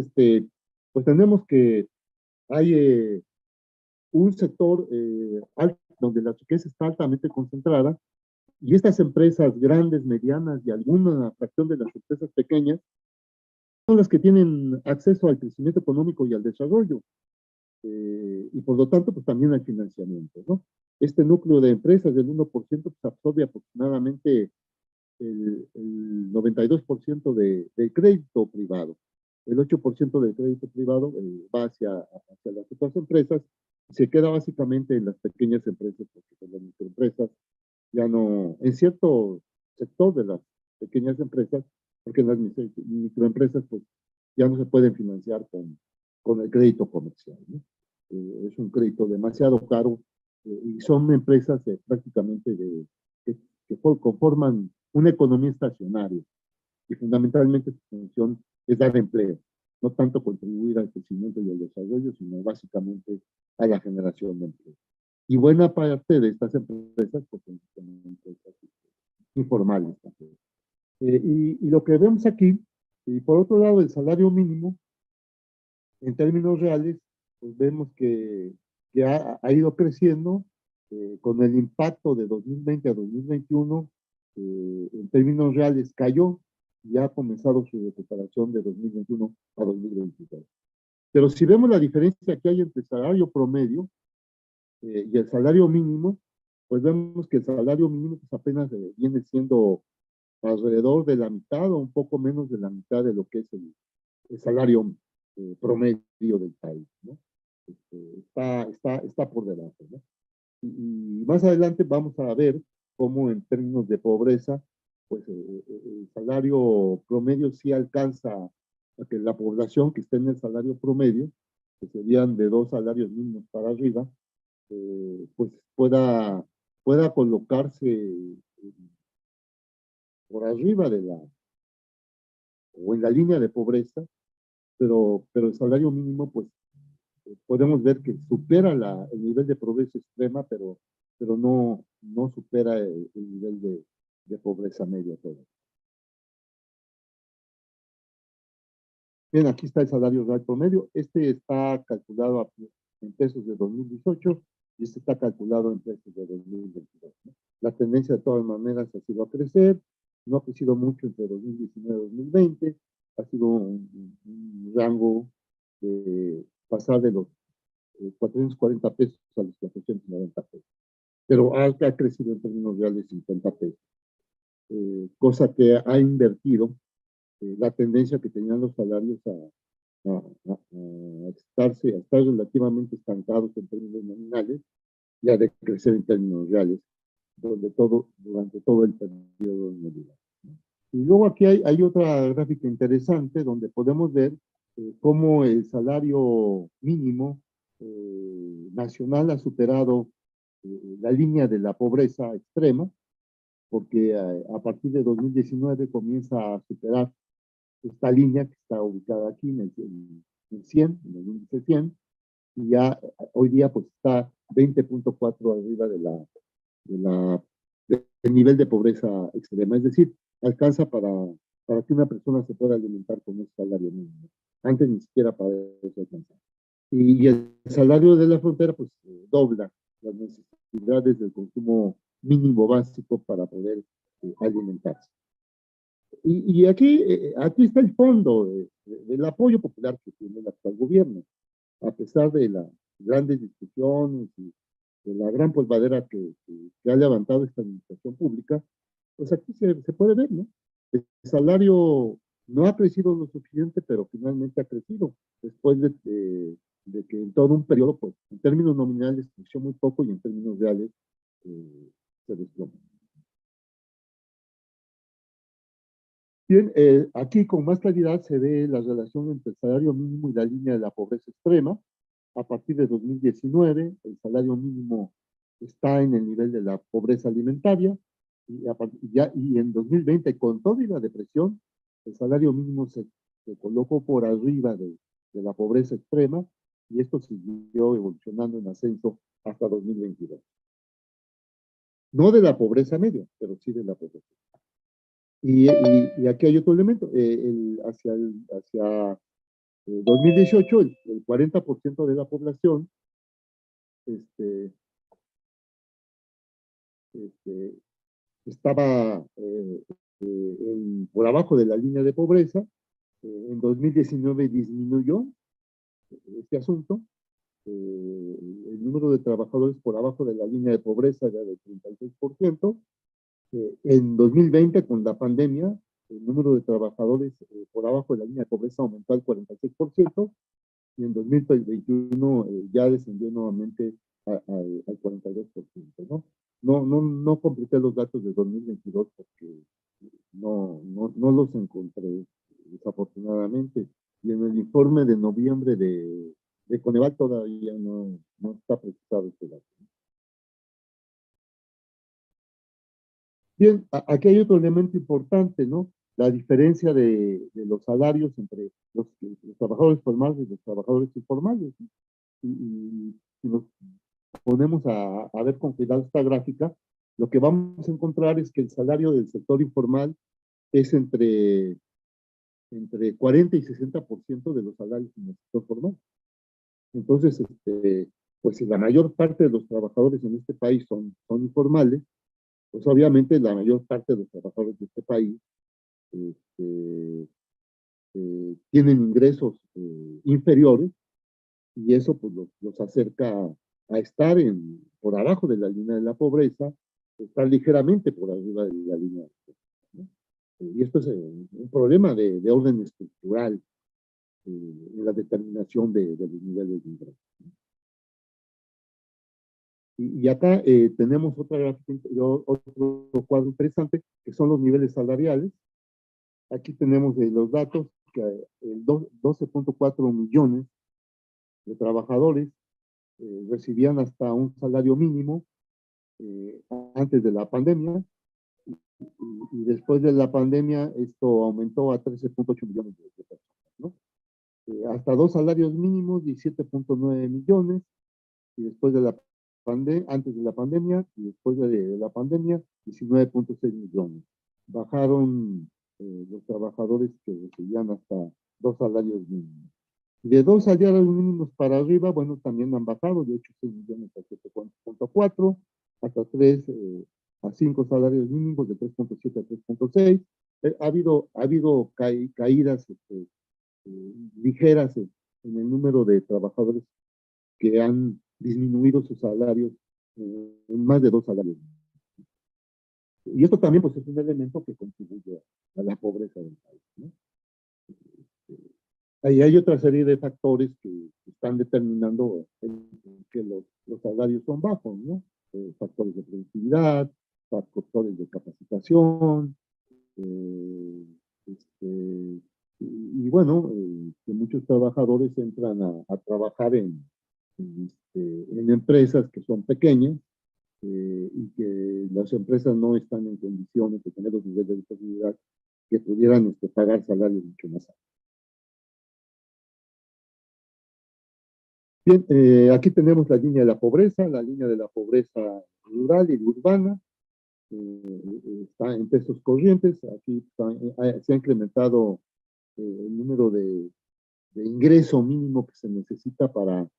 pues tenemos que hay un sector donde la riqueza está altamente concentrada y estas empresas grandes, medianas y alguna fracción de las empresas pequeñas son las que tienen acceso al crecimiento económico y al desarrollo y por lo tanto pues también al financiamiento, ¿no? Este núcleo de empresas del 1% pues, absorbe aproximadamente el 92% del crédito privado. El 8% del crédito privado va hacia las otras empresas y se queda básicamente en las pequeñas empresas, porque las microempresas ya no, en cierto sector de las pequeñas empresas, porque las microempresas pues ya no se pueden financiar con el crédito comercial, ¿no? Es un crédito demasiado caro y son empresas prácticamente que conforman una economía estacionaria y fundamentalmente su función es dar empleo, no tanto contribuir al crecimiento y al desarrollo, sino básicamente a la generación de empleo. Y buena parte de estas empresas pues, son empresas informales. Y lo que vemos aquí, y por otro lado, el salario mínimo, en términos reales, pues vemos que ha ido creciendo con el impacto de 2020 a 2021, en términos reales cayó y ha comenzado su recuperación de 2021 a 2022. Pero si vemos la diferencia que hay entre el salario promedio y el salario mínimo, pues vemos que el salario mínimo pues apenas viene siendo alrededor de la mitad o un poco menos de la mitad de lo que es el salario promedio del país, ¿no? Está por debajo, ¿no? Y más adelante vamos a ver cómo en términos de pobreza, pues el salario promedio sí alcanza a que la población que esté en el salario promedio, que serían de 2 salarios mínimos para arriba, pues pueda colocarse por arriba o en la línea de pobreza, pero el salario mínimo, pues podemos ver que supera el nivel de pobreza extrema, pero no supera el nivel de pobreza media todavía. Bien, aquí está el salario real promedio. Este está calculado en pesos de 2018 y este está calculado en pesos de 2022, ¿no? La tendencia de todas maneras ha sido a crecer, no ha crecido mucho entre 2019 y 2020, ha sido un rango de pasar de los 440 pesos a los 490 pesos. Pero ha crecido en términos reales 50 pesos, cosa que ha invertido la tendencia que tenían los salarios a estar relativamente estancados en términos nominales y a decrecer en términos reales durante todo el periodo neoliberal. Y luego aquí hay otra gráfica interesante donde podemos ver cómo el salario mínimo nacional ha superado la línea de la pobreza extrema, porque a partir de 2019 comienza a superar esta línea que está ubicada aquí en 100, en el índice 100, y ya hoy día pues está 20.4 arriba del nivel de pobreza extrema, es decir, alcanza para que una persona se pueda alimentar con un salario mínimo. Antes ni siquiera para eso alcanzaba. Y el salario de la frontera pues dobla las necesidades del consumo mínimo básico para poder alimentarse. Y aquí está el fondo del apoyo popular que tiene el actual gobierno, a pesar de las grandes discusiones y de la gran polvadera que ha levantado esta administración pública, pues aquí se puede ver, ¿no? El salario no ha crecido lo suficiente, pero finalmente ha crecido, después de que en todo un periodo, pues, en términos nominales creció muy poco y en términos reales se desplomó. Bien, aquí con más claridad se ve la relación entre el salario mínimo y la línea de la pobreza extrema. A partir de 2019, el salario mínimo está en el nivel de la pobreza alimentaria y en 2020, con toda la depresión, el salario mínimo se colocó por arriba de la pobreza extrema y esto siguió evolucionando en ascenso hasta 2022. No de la pobreza media, pero sí de la pobreza. Y aquí hay otro elemento, hacia 2018, el 40% de la población este, este, estaba por abajo de la línea de pobreza. En 2019 disminuyó este asunto. El número de trabajadores por abajo de la línea de pobreza era del 36%. En 2020, con la pandemia, el número de trabajadores por abajo de la línea de pobreza aumentó al 46%, y en 2021 ya descendió nuevamente al 42%, ¿no? No completé los datos de 2022 porque no los encontré, desafortunadamente. Y en el informe de noviembre de Coneval todavía no está precisado este dato. Bien, aquí hay otro elemento importante, ¿no? La diferencia de los salarios entre los trabajadores formales y los trabajadores informales, ¿no? Y si nos ponemos a ver con cuidado esta gráfica, lo que vamos a encontrar es que el salario del sector informal es entre 40 y 60% de los salarios en el sector formal. Entonces, pues si la mayor parte de los trabajadores en este país son informales, pues obviamente la mayor parte de los trabajadores de este país este, tienen ingresos inferiores y eso pues los acerca a estar por abajo de la línea de la pobreza, estar ligeramente por arriba de la línea de la pobreza, ¿no? Y esto es un problema de orden estructural en la determinación de los niveles de ingresos. Y acá tenemos otro cuadro interesante, que son los niveles salariales. Aquí tenemos los datos, que 12.4 millones de trabajadores recibían hasta un salario mínimo eh, antes de la pandemia, y después de la pandemia esto aumentó a 13.8 millones de personas, ¿no? Hasta dos salarios mínimos, 17.9 millones, y después de antes de la pandemia y después de la pandemia, 19.6 millones. Bajaron los trabajadores que recibían hasta dos salarios mínimos. De dos salarios mínimos para arriba, bueno, también han bajado de 8.6 millones a 7.4, hasta 3 a 5 salarios mínimos de 3.7 a 3.6. Ha habido caídas ligeras en el número de trabajadores que han disminuido sus salarios en más de dos salarios. Y esto también pues, es un elemento que contribuye a la pobreza del país, ¿no? Ahí hay otra serie de factores que están determinando que los salarios son bajos, ¿no? Factores de productividad, factores de capacitación, y bueno, que muchos trabajadores entran a trabajar en empresas que son pequeñas y que las empresas no están en condiciones de tener los niveles de disponibilidad que pudieran pagar salarios mucho más altos. Bien, aquí tenemos la línea de la pobreza rural y urbana, está en pesos corrientes, aquí se ha incrementado el número de ingreso mínimo que se necesita para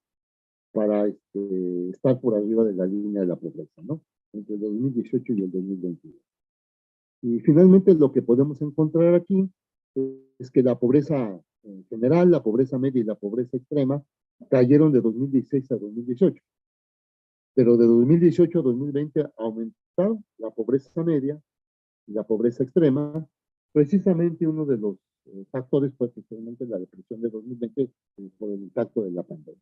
estar por arriba de la línea de la pobreza, ¿no? Entre el 2018 y el 2022. Y finalmente lo que podemos encontrar aquí es que la pobreza en general, la pobreza media y la pobreza extrema cayeron de 2016 a 2018. Pero de 2018 a 2020 aumentaron la pobreza media y la pobreza extrema. Precisamente uno de los factores fue precisamente la depresión de 2020 por el impacto de la pandemia.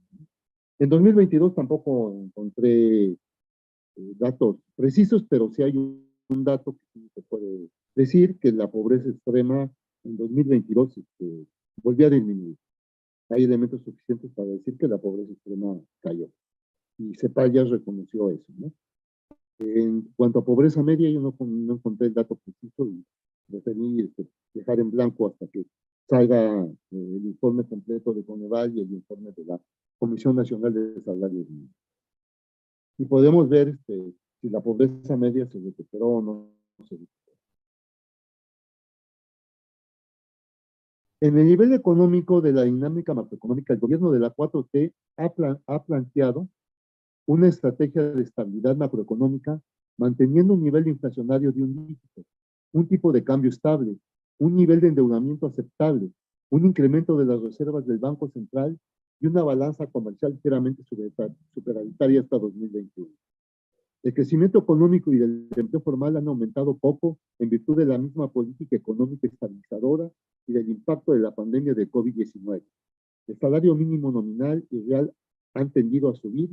En 2022 tampoco encontré datos precisos, pero sí hay un dato que sí se puede decir, que la pobreza extrema en 2022 volvió a disminuir. Hay elementos suficientes para decir que la pobreza extrema cayó. Y CEPAL ya reconoció eso, ¿no? En cuanto a pobreza media, yo no encontré el dato preciso y preferí dejar en blanco hasta que salga el informe completo de Coneval y el informe de la Comisión Nacional de Salarios Mínimos. Y podemos ver si la pobreza media se recuperó o no se recuperó. En el nivel económico de la dinámica macroeconómica, el gobierno de la 4T ha planteado una estrategia de estabilidad macroeconómica manteniendo un nivel inflacionario de un dígito, un tipo de cambio estable, un nivel de endeudamiento aceptable, un incremento de las reservas del Banco Central y una balanza comercial ligeramente superavitaria hasta 2021. El crecimiento económico y el empleo formal han aumentado poco en virtud de la misma política económica estabilizadora y del impacto de la pandemia de COVID-19. El salario mínimo nominal y real han tendido a subir,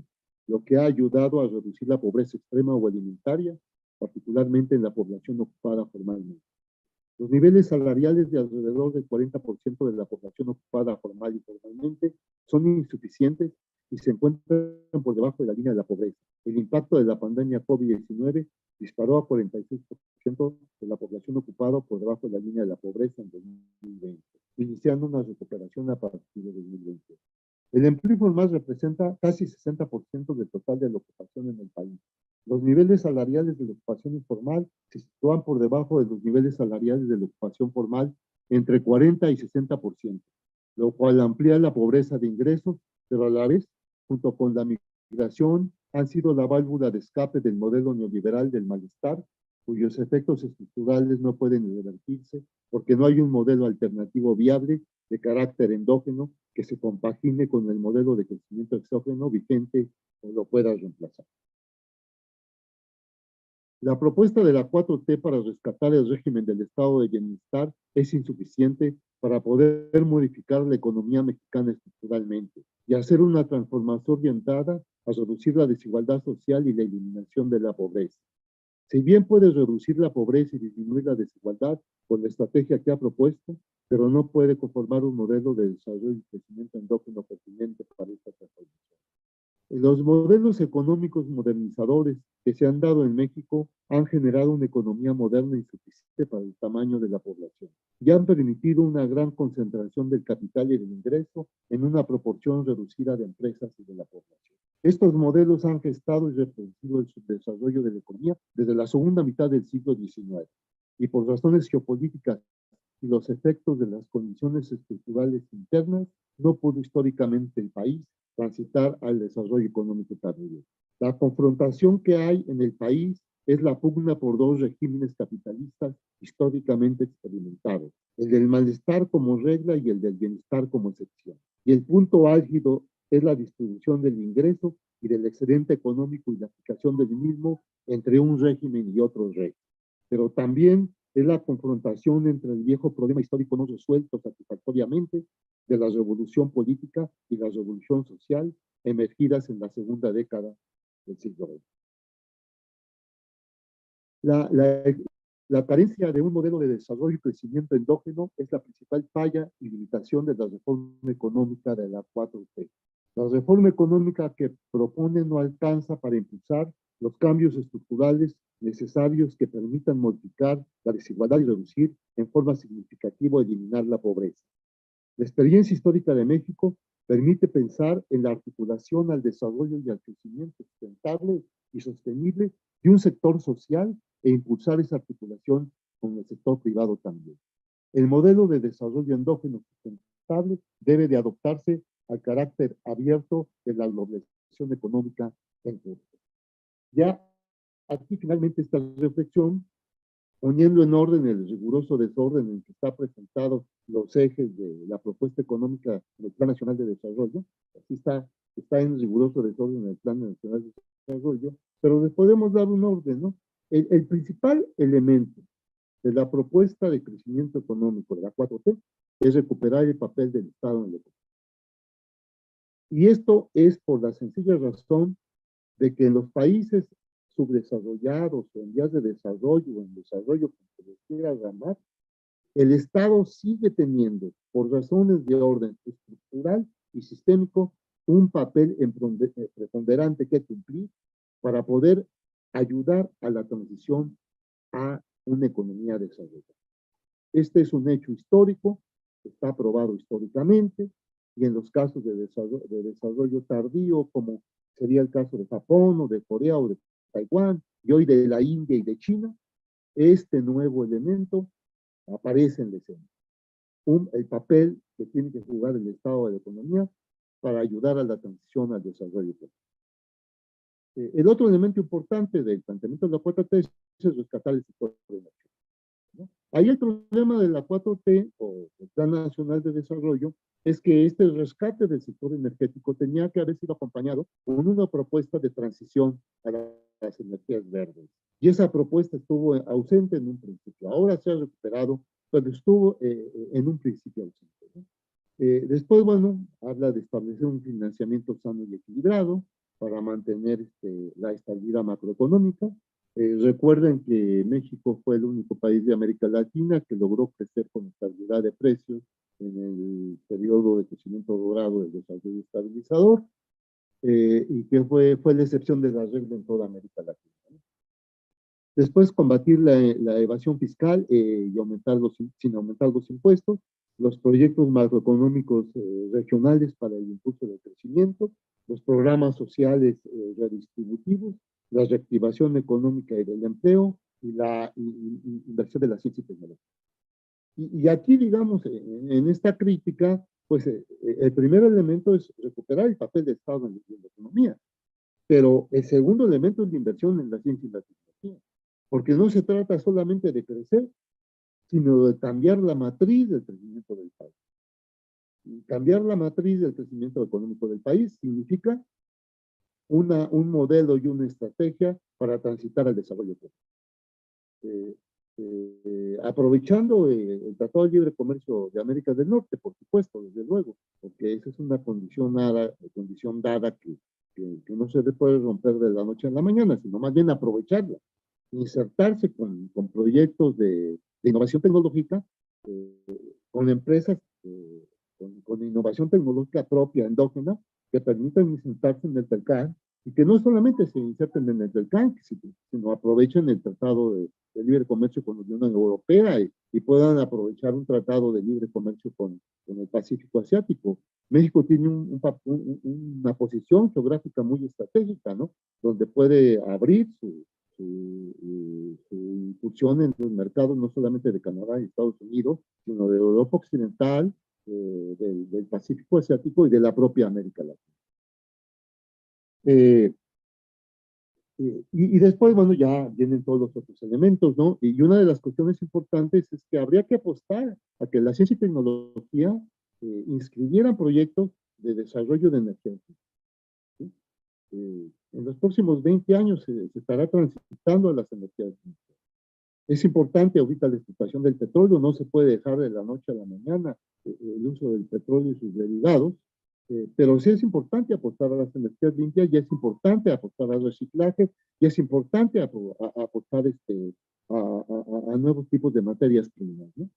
lo que ha ayudado a reducir la pobreza extrema o alimentaria, particularmente en la población ocupada formalmente. Los niveles salariales de alrededor del 40% de la población ocupada formal y formalmente son insuficientes y se encuentran por debajo de la línea de la pobreza. El impacto de la pandemia COVID-19 disparó a 46% de la población ocupada por debajo de la línea de la pobreza en 2020, iniciando una recuperación a partir de 2020. El empleo informal representa casi 60% del total de la ocupación en el país. Los niveles salariales de la ocupación informal se sitúan por debajo de los niveles salariales de la ocupación formal entre 40 y 60%, lo cual amplía la pobreza de ingresos, pero a la vez, junto con la migración, han sido la válvula de escape del modelo neoliberal del malestar, cuyos efectos estructurales no pueden revertirse porque no hay un modelo alternativo viable de carácter endógeno que se compagine con el modelo de crecimiento exógeno vigente o lo pueda reemplazar. La propuesta de la 4T para rescatar el régimen del estado de bienestar es insuficiente para poder modificar la economía mexicana estructuralmente y hacer una transformación orientada a reducir la desigualdad social y la eliminación de la pobreza. Si bien puede reducir la pobreza y disminuir la desigualdad con la estrategia que ha propuesto, pero no puede conformar un modelo de desarrollo y crecimiento endógeno pertinente para esta transformación. Los modelos económicos modernizadores que se han dado en México han generado una economía moderna insuficiente para el tamaño de la población y han permitido una gran concentración del capital y del ingreso en una proporción reducida de empresas y de la población. Estos modelos han gestado y reproducido el subdesarrollo de la economía desde la segunda mitad del siglo XIX y por razones geopolíticas y los efectos de las condiciones estructurales internas, no pudo históricamente el país transitar al desarrollo económico tardío. La confrontación que hay en el país es la pugna por dos regímenes capitalistas históricamente experimentados, el del malestar como regla y el del bienestar como excepción. Y el punto álgido es la distribución del ingreso y del excedente económico y la aplicación del mismo entre un régimen y otro régimen. Pero también es la confrontación entre el viejo problema histórico no resuelto satisfactoriamente de la revolución política y la revolución social emergidas en la segunda década del siglo XX. La carencia de un modelo de desarrollo y crecimiento endógeno es la principal falla y limitación de la reforma económica de la 4T. La reforma económica que propone no alcanza para impulsar los cambios estructurales necesarios que permitan modificar la desigualdad y reducir en forma significativa eliminar la pobreza. La experiencia histórica de México permite pensar en la articulación al desarrollo y al crecimiento sustentable y sostenible de un sector social e impulsar esa articulación con el sector privado también. El modelo de desarrollo endógeno sustentable debe de adoptarse al carácter abierto de la globalización económica en curso. Ya aquí finalmente esta reflexión, poniendo en orden el riguroso desorden en que está presentado los ejes de la propuesta económica del Plan Nacional de Desarrollo, así está en riguroso desorden el Plan Nacional de Desarrollo, pero le podemos dar un orden, ¿no? El principal elemento de la propuesta de crecimiento económico de la 4T es recuperar el papel del Estado en la economía. Y esto es por la sencilla razón de que en los países subdesarrollados o en vías de desarrollo o en desarrollo, como se les quiera llamar, el Estado sigue teniendo, por razones de orden estructural y sistémico, un papel preponderante que cumplir para poder ayudar a la transición a una economía desarrollada. Este es un hecho histórico, está aprobado históricamente, y en los casos de desarrollo tardío, como sería el caso de Japón o de Corea o de Taiwán, y hoy de la India y de China, este nuevo elemento aparece en la escena. El papel que tiene que jugar el Estado de la economía para ayudar a la transición al desarrollo. El otro elemento importante del planteamiento de la 4T es rescatar el sector de energía, ¿no? Ahí el problema de la 4T o el Plan Nacional de Desarrollo es que este rescate del sector energético tenía que haber sido acompañado con una propuesta de transición a las energías verdes. Y esa propuesta estuvo ausente en un principio. Ahora se ha recuperado, pero estuvo en un principio ausente, ¿no? Después, bueno, habla de establecer un financiamiento sano y equilibrado para mantener la estabilidad macroeconómica. Recuerden que México fue el único país de América Latina que logró crecer con estabilidad de precios en el periodo de crecimiento dorado del desarrollo estabilizador, y que fue la excepción de la regla en toda América Latina, ¿no? Después, combatir la evasión fiscal y sin aumentar los impuestos, los proyectos macroeconómicos regionales para el impulso del crecimiento, los programas sociales redistributivos, la reactivación económica y del empleo y la inversión de la ciencia y tecnología. Y aquí, digamos, en esta crítica, pues el primer elemento es recuperar el papel del Estado en la economía, pero el segundo elemento es la inversión en la ciencia y la tecnología, porque no se trata solamente de crecer, sino de cambiar la matriz del crecimiento del país. Y cambiar la matriz del crecimiento económico del país significa un modelo y una estrategia para transitar al desarrollo económico. Aprovechando el Tratado de Libre Comercio de América del Norte, por supuesto, desde luego, porque esa es una condición dada que no se puede romper de la noche a la mañana, sino más bien aprovecharla, insertarse con proyectos de innovación tecnológica, con empresas con innovación tecnológica propia, endógena, que permitan insertarse en el TELCAN y que no solamente se inserten en el TELCAN, sino aprovechen el Tratado de Libre Comercio con la Unión Europea y puedan aprovechar un tratado de libre comercio con el Pacífico Asiático. México tiene una posición geográfica muy estratégica, ¿no? Donde puede abrir su incursión en los mercados no solamente de Canadá y Estados Unidos, sino de Europa Occidental, del Pacífico Asiático y de la propia América Latina. Y después, bueno, ya vienen todos los otros elementos, ¿no? Y una de las cuestiones importantes es que habría que apostar a que la ciencia y tecnología inscribieran proyectos de desarrollo de energía. ¿Sí? En los próximos 20 años se estará transitando a las energías. Es importante ahorita la explotación del petróleo, no se puede dejar de la noche a la mañana el uso del petróleo y sus derivados, pero sí es importante apostar a las energías limpias, y es importante apostar al reciclaje, y es importante apostar a nuevos tipos de materias primas, ¿no?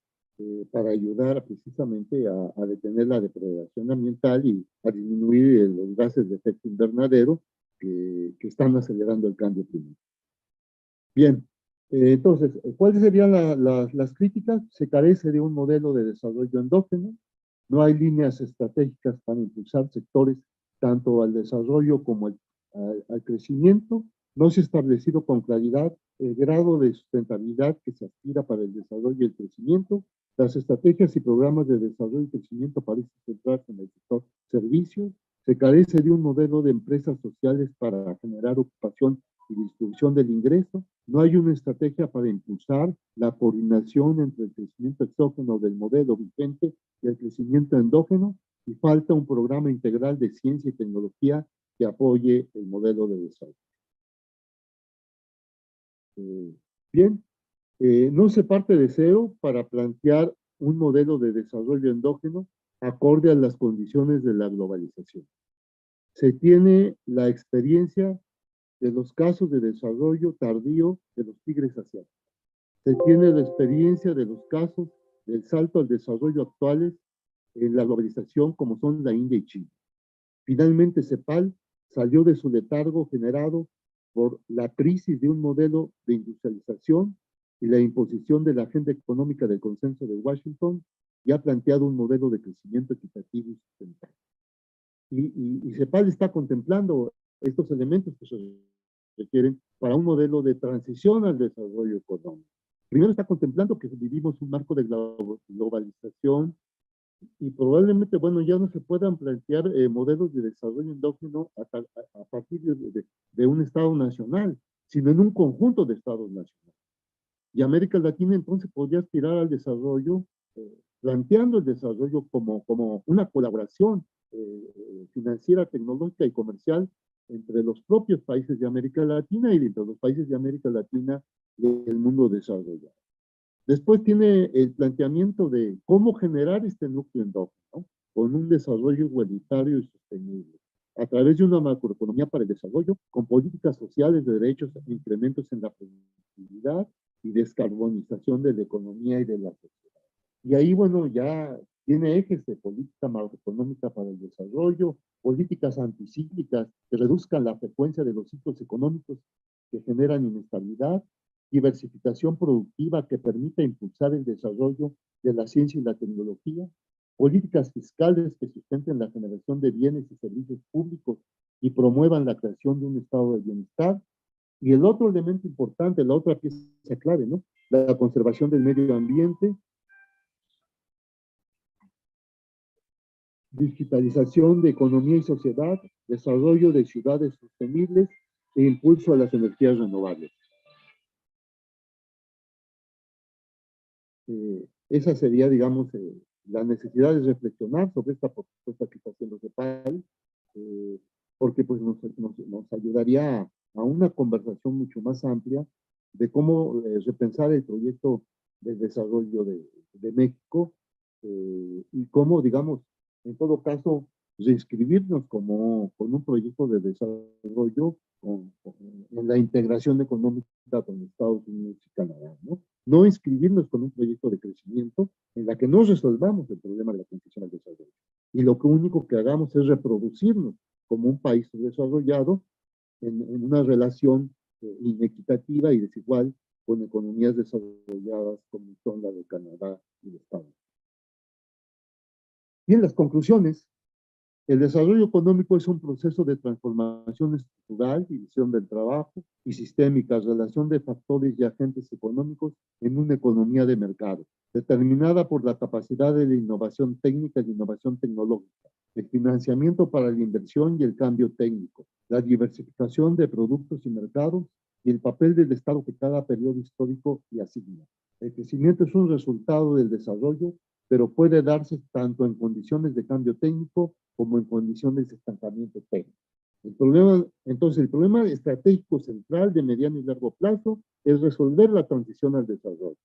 Para ayudar precisamente a detener la depredación ambiental y a disminuir los gases de efecto invernadero que están acelerando el cambio climático. Bien, entonces, ¿cuáles serían las críticas? Se carece de un modelo de desarrollo endógeno, no hay líneas estratégicas para impulsar sectores tanto al desarrollo como al crecimiento, no se ha establecido con claridad el grado de sustentabilidad que se aspira para el desarrollo y el crecimiento, las estrategias y programas de desarrollo y crecimiento parecen centrarse en el sector servicios, se carece de un modelo de empresas sociales para generar ocupación y distribución del ingreso, no hay una estrategia para impulsar la coordinación entre el crecimiento exógeno del modelo vigente y el crecimiento endógeno, y falta un programa integral de ciencia y tecnología que apoye el modelo de desarrollo. Bien, no se parte de cero para plantear un modelo de desarrollo endógeno acorde a las condiciones de la globalización. Se tiene la experiencia de los casos de desarrollo tardío de los tigres asiáticos. Se tiene la experiencia de los casos del salto al desarrollo actuales en la globalización como son la India y China. Finalmente, CEPAL salió de su letargo generado por la crisis de un modelo de industrialización y la imposición de la agenda económica del consenso de Washington y ha planteado un modelo de crecimiento equitativo y sustentable. Y CEPAL está contemplando estos elementos que se requieren para un modelo de transición al desarrollo económico. Primero está contemplando que vivimos un marco de globalización y probablemente, bueno, ya no se puedan plantear modelos de desarrollo endógeno a partir de un Estado nacional, sino en un conjunto de Estados nacionales. Y América Latina entonces podría aspirar al desarrollo, planteando el desarrollo como una colaboración financiera, tecnológica y comercial entre los propios países de América Latina y entre los países de América Latina y el mundo desarrollado. Después tiene el planteamiento de cómo generar este núcleo endógeno, ¿no? Con un desarrollo igualitario y sostenible, a través de una macroeconomía para el desarrollo, con políticas sociales de derechos e incrementos en la productividad y descarbonización de la economía y de la sociedad. Y ahí, bueno, ya tiene ejes de política macroeconómica para el desarrollo, políticas anticíclicas que reduzcan la frecuencia de los ciclos económicos que generan inestabilidad, diversificación productiva que permita impulsar el desarrollo de la ciencia y la tecnología, políticas fiscales que sustenten la generación de bienes y servicios públicos y promuevan la creación de un estado de bienestar. Y el otro elemento importante, la otra pieza clave, ¿no? La conservación del medio ambiente, digitalización de economía y sociedad, desarrollo de ciudades sostenibles e impulso a las energías renovables. Esa sería, digamos, la necesidad de reflexionar sobre esta propuesta que está haciendo CEPAL, porque pues nos ayudaría a una conversación mucho más amplia de cómo repensar el proyecto de desarrollo de México y cómo, digamos, en todo caso, reinscribirnos como con un proyecto de desarrollo en la integración económica con Estados Unidos y Canadá, ¿no? No inscribirnos con un proyecto de crecimiento en la que no resolvamos el problema de la transición al desarrollo. Y lo único que hagamos es reproducirnos como un país desarrollado en una relación inequitativa y desigual con economías desarrolladas como son la de Canadá y de Estados Unidos. Bien, las conclusiones. El desarrollo económico es un proceso de transformación estructural, división del trabajo y sistémica, relación de factores y agentes económicos en una economía de mercado, determinada por la capacidad de la innovación técnica y innovación tecnológica, el financiamiento para la inversión y el cambio técnico, la diversificación de productos y mercados y el papel del Estado que cada periodo histórico le asigna. El crecimiento es un resultado del desarrollo, pero puede darse tanto en condiciones de cambio técnico como en condiciones de estancamiento técnico. Entonces, el problema estratégico central de mediano y largo plazo es resolver la transición al desarrollo,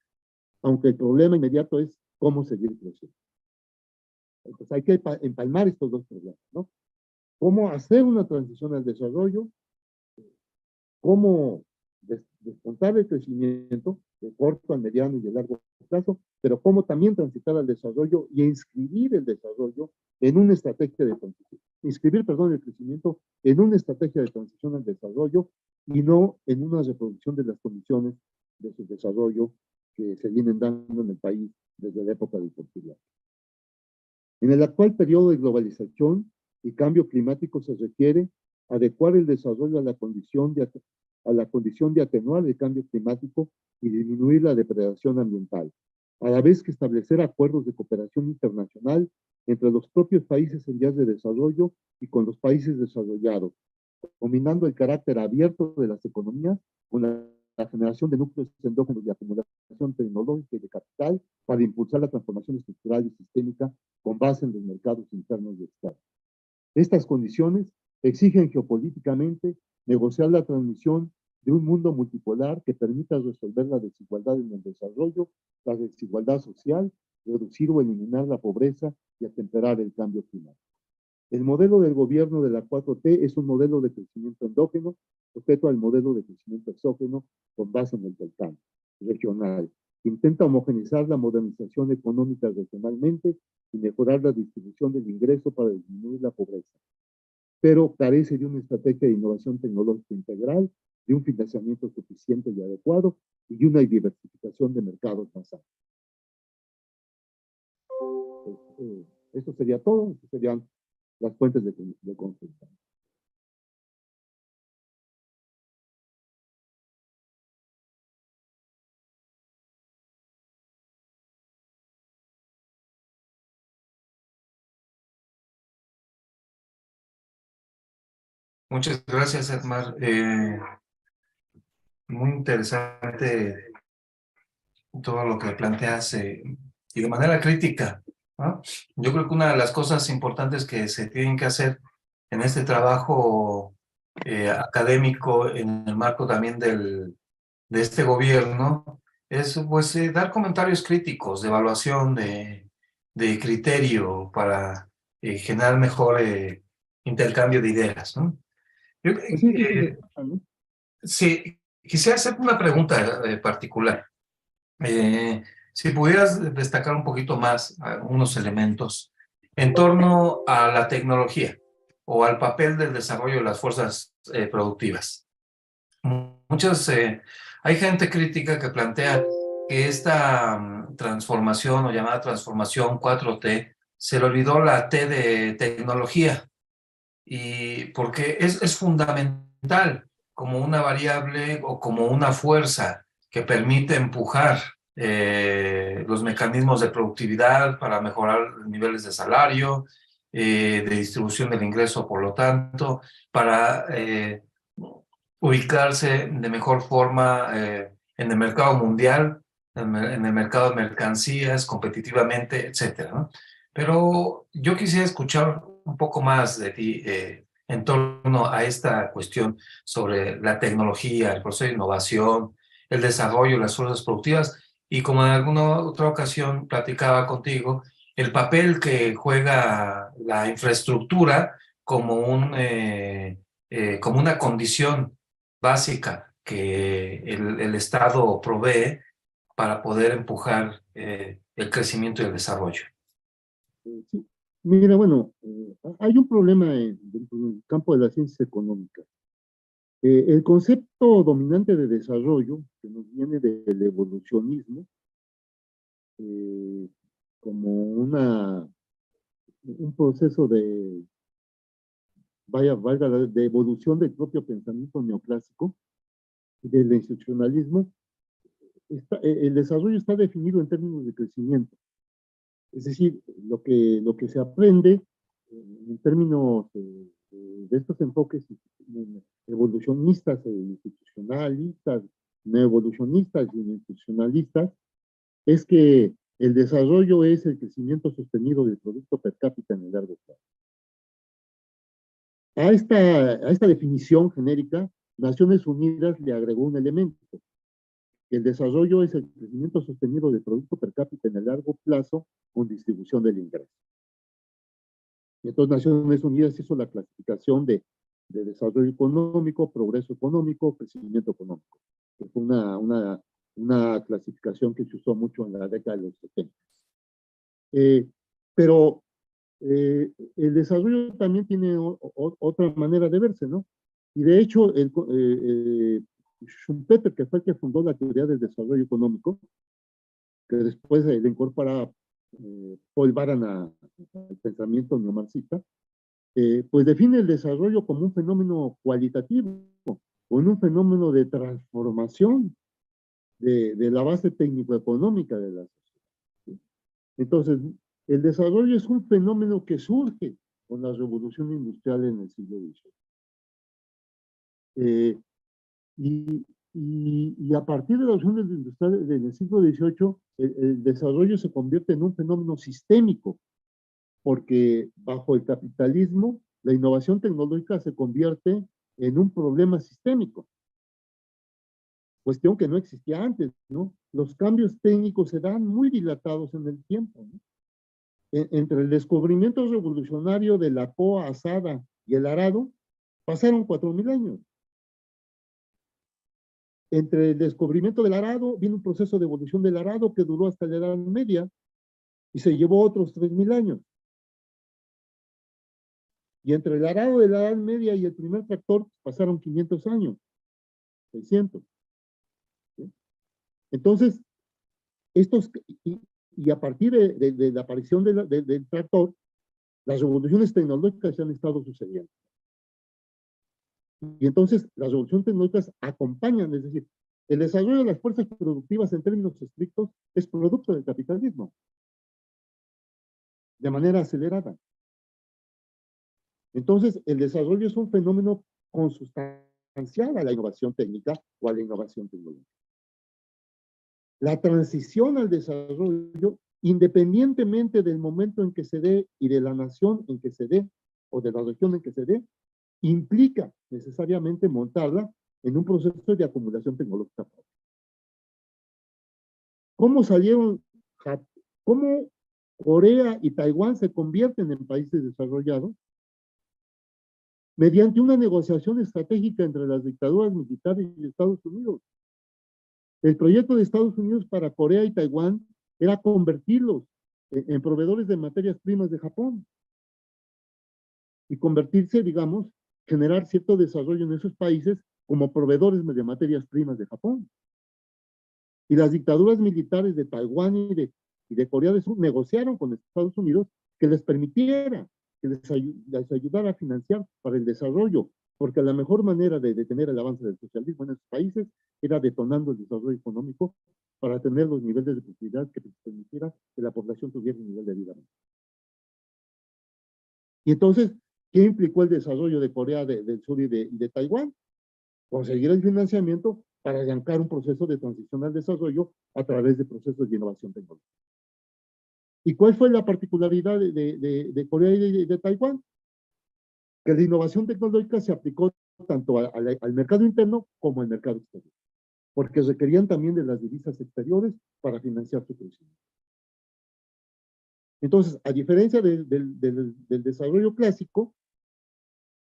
aunque el problema inmediato es cómo seguir creciendo. Entonces, hay que empalmar estos dos problemas, ¿no? Cómo hacer una transición al desarrollo, cómo descontar el crecimiento, de corto, al mediano y de largo plazo, pero cómo también transitar al desarrollo y inscribir el desarrollo en una estrategia de transición, inscribir, perdón, el crecimiento en una estrategia de transición al desarrollo y no en una reproducción de las condiciones de su desarrollo que se vienen dando en el país desde la época del porfiriato. En el actual periodo de globalización y cambio climático se requiere adecuar el desarrollo a la condición de atenuar el cambio climático y disminuir la depredación ambiental, a la vez que establecer acuerdos de cooperación internacional entre los propios países en vías de desarrollo y con los países desarrollados, combinando el carácter abierto de las economías con la generación de núcleos endógenos de acumulación tecnológica y de capital para impulsar la transformación estructural y sistémica con base en los mercados internos de Estado. Estas condiciones exigen geopolíticamente negociar la transmisión de un mundo multipolar que permita resolver la desigualdad en el desarrollo, la desigualdad social, reducir o eliminar la pobreza y atemperar el cambio climático. El modelo del gobierno de la 4T es un modelo de crecimiento endógeno respecto al modelo de crecimiento exógeno con base en el volcán regional. Intenta homogenizar la modernización económica regionalmente y mejorar la distribución del ingreso para disminuir la pobreza, pero carece de una estrategia de innovación tecnológica integral, de un financiamiento suficiente y adecuado y de una diversificación de mercados más amplios. Esto sería todo, estas serían las fuentes de consulta. Muchas gracias, Edmar. Muy interesante todo lo que planteas y de manera crítica, ¿no? Yo creo que una de las cosas importantes que se tienen que hacer en este trabajo académico, en el marco también de este gobierno, es pues, dar comentarios críticos de evaluación, de criterio para generar mejor intercambio de ideas, ¿no? Yo, Pues sí, eso se trata, ¿no? sí, quisiera hacer una pregunta particular. Si pudieras destacar un poquito más algunos elementos en torno a la tecnología o al papel del desarrollo de las fuerzas productivas. Muchas, hay gente crítica que plantea que esta transformación o llamada transformación 4T se le olvidó la T de tecnología, y porque es fundamental como una variable o como una fuerza que permite empujar los mecanismos de productividad para mejorar niveles de salario, de distribución del ingreso, por lo tanto, para ubicarse de mejor forma en el mercado mundial, en el mercado de mercancías, competitivamente, etcétera, ¿no? Pero yo quisiera escuchar un poco más de ti en torno a esta cuestión sobre la tecnología, el proceso de innovación, el desarrollo de las fuerzas productivas y, como en alguna otra ocasión platicaba contigo, el papel que juega la infraestructura como como una condición básica que el Estado provee para poder empujar el crecimiento y el desarrollo. Sí. Mira, bueno, hay un problema dentro del campo de las ciencias económicas. El concepto dominante de desarrollo, que nos viene del evolucionismo, eh, como un proceso valga, de evolución del propio pensamiento neoclásico y del institucionalismo, el desarrollo está definido en términos de crecimiento. Es decir, lo que se aprende en términos de estos enfoques evolucionistas e institucionalistas, neoevolucionistas y institucionalistas, es que el desarrollo es el crecimiento sostenido del Producto Per Cápita en el largo plazo. A esta definición genérica, Naciones Unidas le agregó un elemento. El desarrollo es el crecimiento sostenido del Producto Per Cápita en el largo plazo con distribución del ingreso. Y entonces Naciones Unidas hizo la clasificación de desarrollo económico, progreso económico, crecimiento económico, que fue una una clasificación que se usó mucho en la década de los 70. Pero el desarrollo también tiene otra manera de verse, ¿no? Y de hecho, Schumpeter, que fue el que fundó la teoría del desarrollo económico, que después le incorpora Paul Baran al pensamiento neomarxista, pues define el desarrollo como un fenómeno cualitativo, o un fenómeno de transformación de la base técnico-económica de la sociedad. ¿Sí? Entonces, el desarrollo es un fenómeno que surge con la revolución industrial en el siglo XVIII. Y a partir de la revolución industrial en el siglo XVIII, el desarrollo se convierte en un fenómeno sistémico, porque bajo el capitalismo, la innovación tecnológica se convierte en un problema sistémico. Cuestión que no existía antes, ¿no? Los cambios técnicos se dan muy dilatados en el tiempo, ¿no? Entre el descubrimiento revolucionario de la coa asada y el arado, pasaron 4.000 años. Entre el descubrimiento del arado, vino un proceso de evolución del arado que duró hasta la Edad Media y se llevó otros 3.000 años. Y entre el arado de la Edad Media y el primer tractor pasaron 500 años, 600. ¿Sí? Entonces, y a partir de la aparición del tractor, las revoluciones tecnológicas se han estado sucediendo. Y entonces las revoluciones tecnológicas acompañan, es decir, el desarrollo de las fuerzas productivas en términos estrictos es producto del capitalismo, de manera acelerada. Entonces, el desarrollo es un fenómeno consustancial a la innovación técnica o a la innovación tecnológica. La transición al desarrollo, independientemente del momento en que se dé y de la nación en que se dé o de la región en que se dé, implica necesariamente montarla en un proceso de acumulación tecnológica. ¿Cómo salieron, cómo Corea y Taiwán se convierten en países desarrollados? Mediante una negociación estratégica entre las dictaduras militares y Estados Unidos. El proyecto de Estados Unidos para Corea y Taiwán era convertirlos en proveedores de materias primas de Japón y convertirse, digamos, generar cierto desarrollo en esos países como proveedores de materias primas de Japón. Y las dictaduras militares de Taiwán y de Corea del Sur negociaron con Estados Unidos que les permitiera, que les ayudara a financiar para el desarrollo, porque la mejor manera de detener el avance del socialismo en esos países era detonando el desarrollo económico para tener los niveles de prosperidad que permitiera que la población tuviera un nivel de vida. Y entonces, ¿qué implicó el desarrollo de Corea del Sur y de Taiwán? Conseguir el financiamiento para arrancar un proceso de transición al desarrollo a través de procesos de innovación tecnológica. ¿Y cuál fue la particularidad de Corea y de Taiwán? Que la innovación tecnológica se aplicó tanto al mercado interno como al mercado exterior, porque requerían también de las divisas exteriores para financiar su crecimiento. Entonces, a diferencia del desarrollo clásico,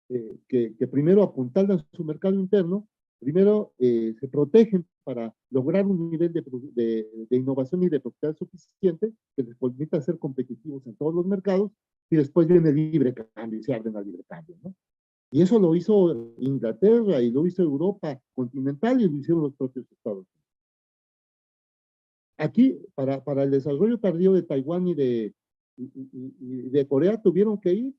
que primero apuntalan su mercado interno, primero se protegen para lograr un nivel de innovación y de prosperidad suficiente que les permita ser competitivos en todos los mercados, y después viene el libre cambio y se abren al libre cambio, ¿no? Y eso lo hizo Inglaterra y lo hizo Europa continental y lo hicieron los propios Estados Unidos. Aquí, para el desarrollo tardío de Taiwán y de Corea, tuvieron que ir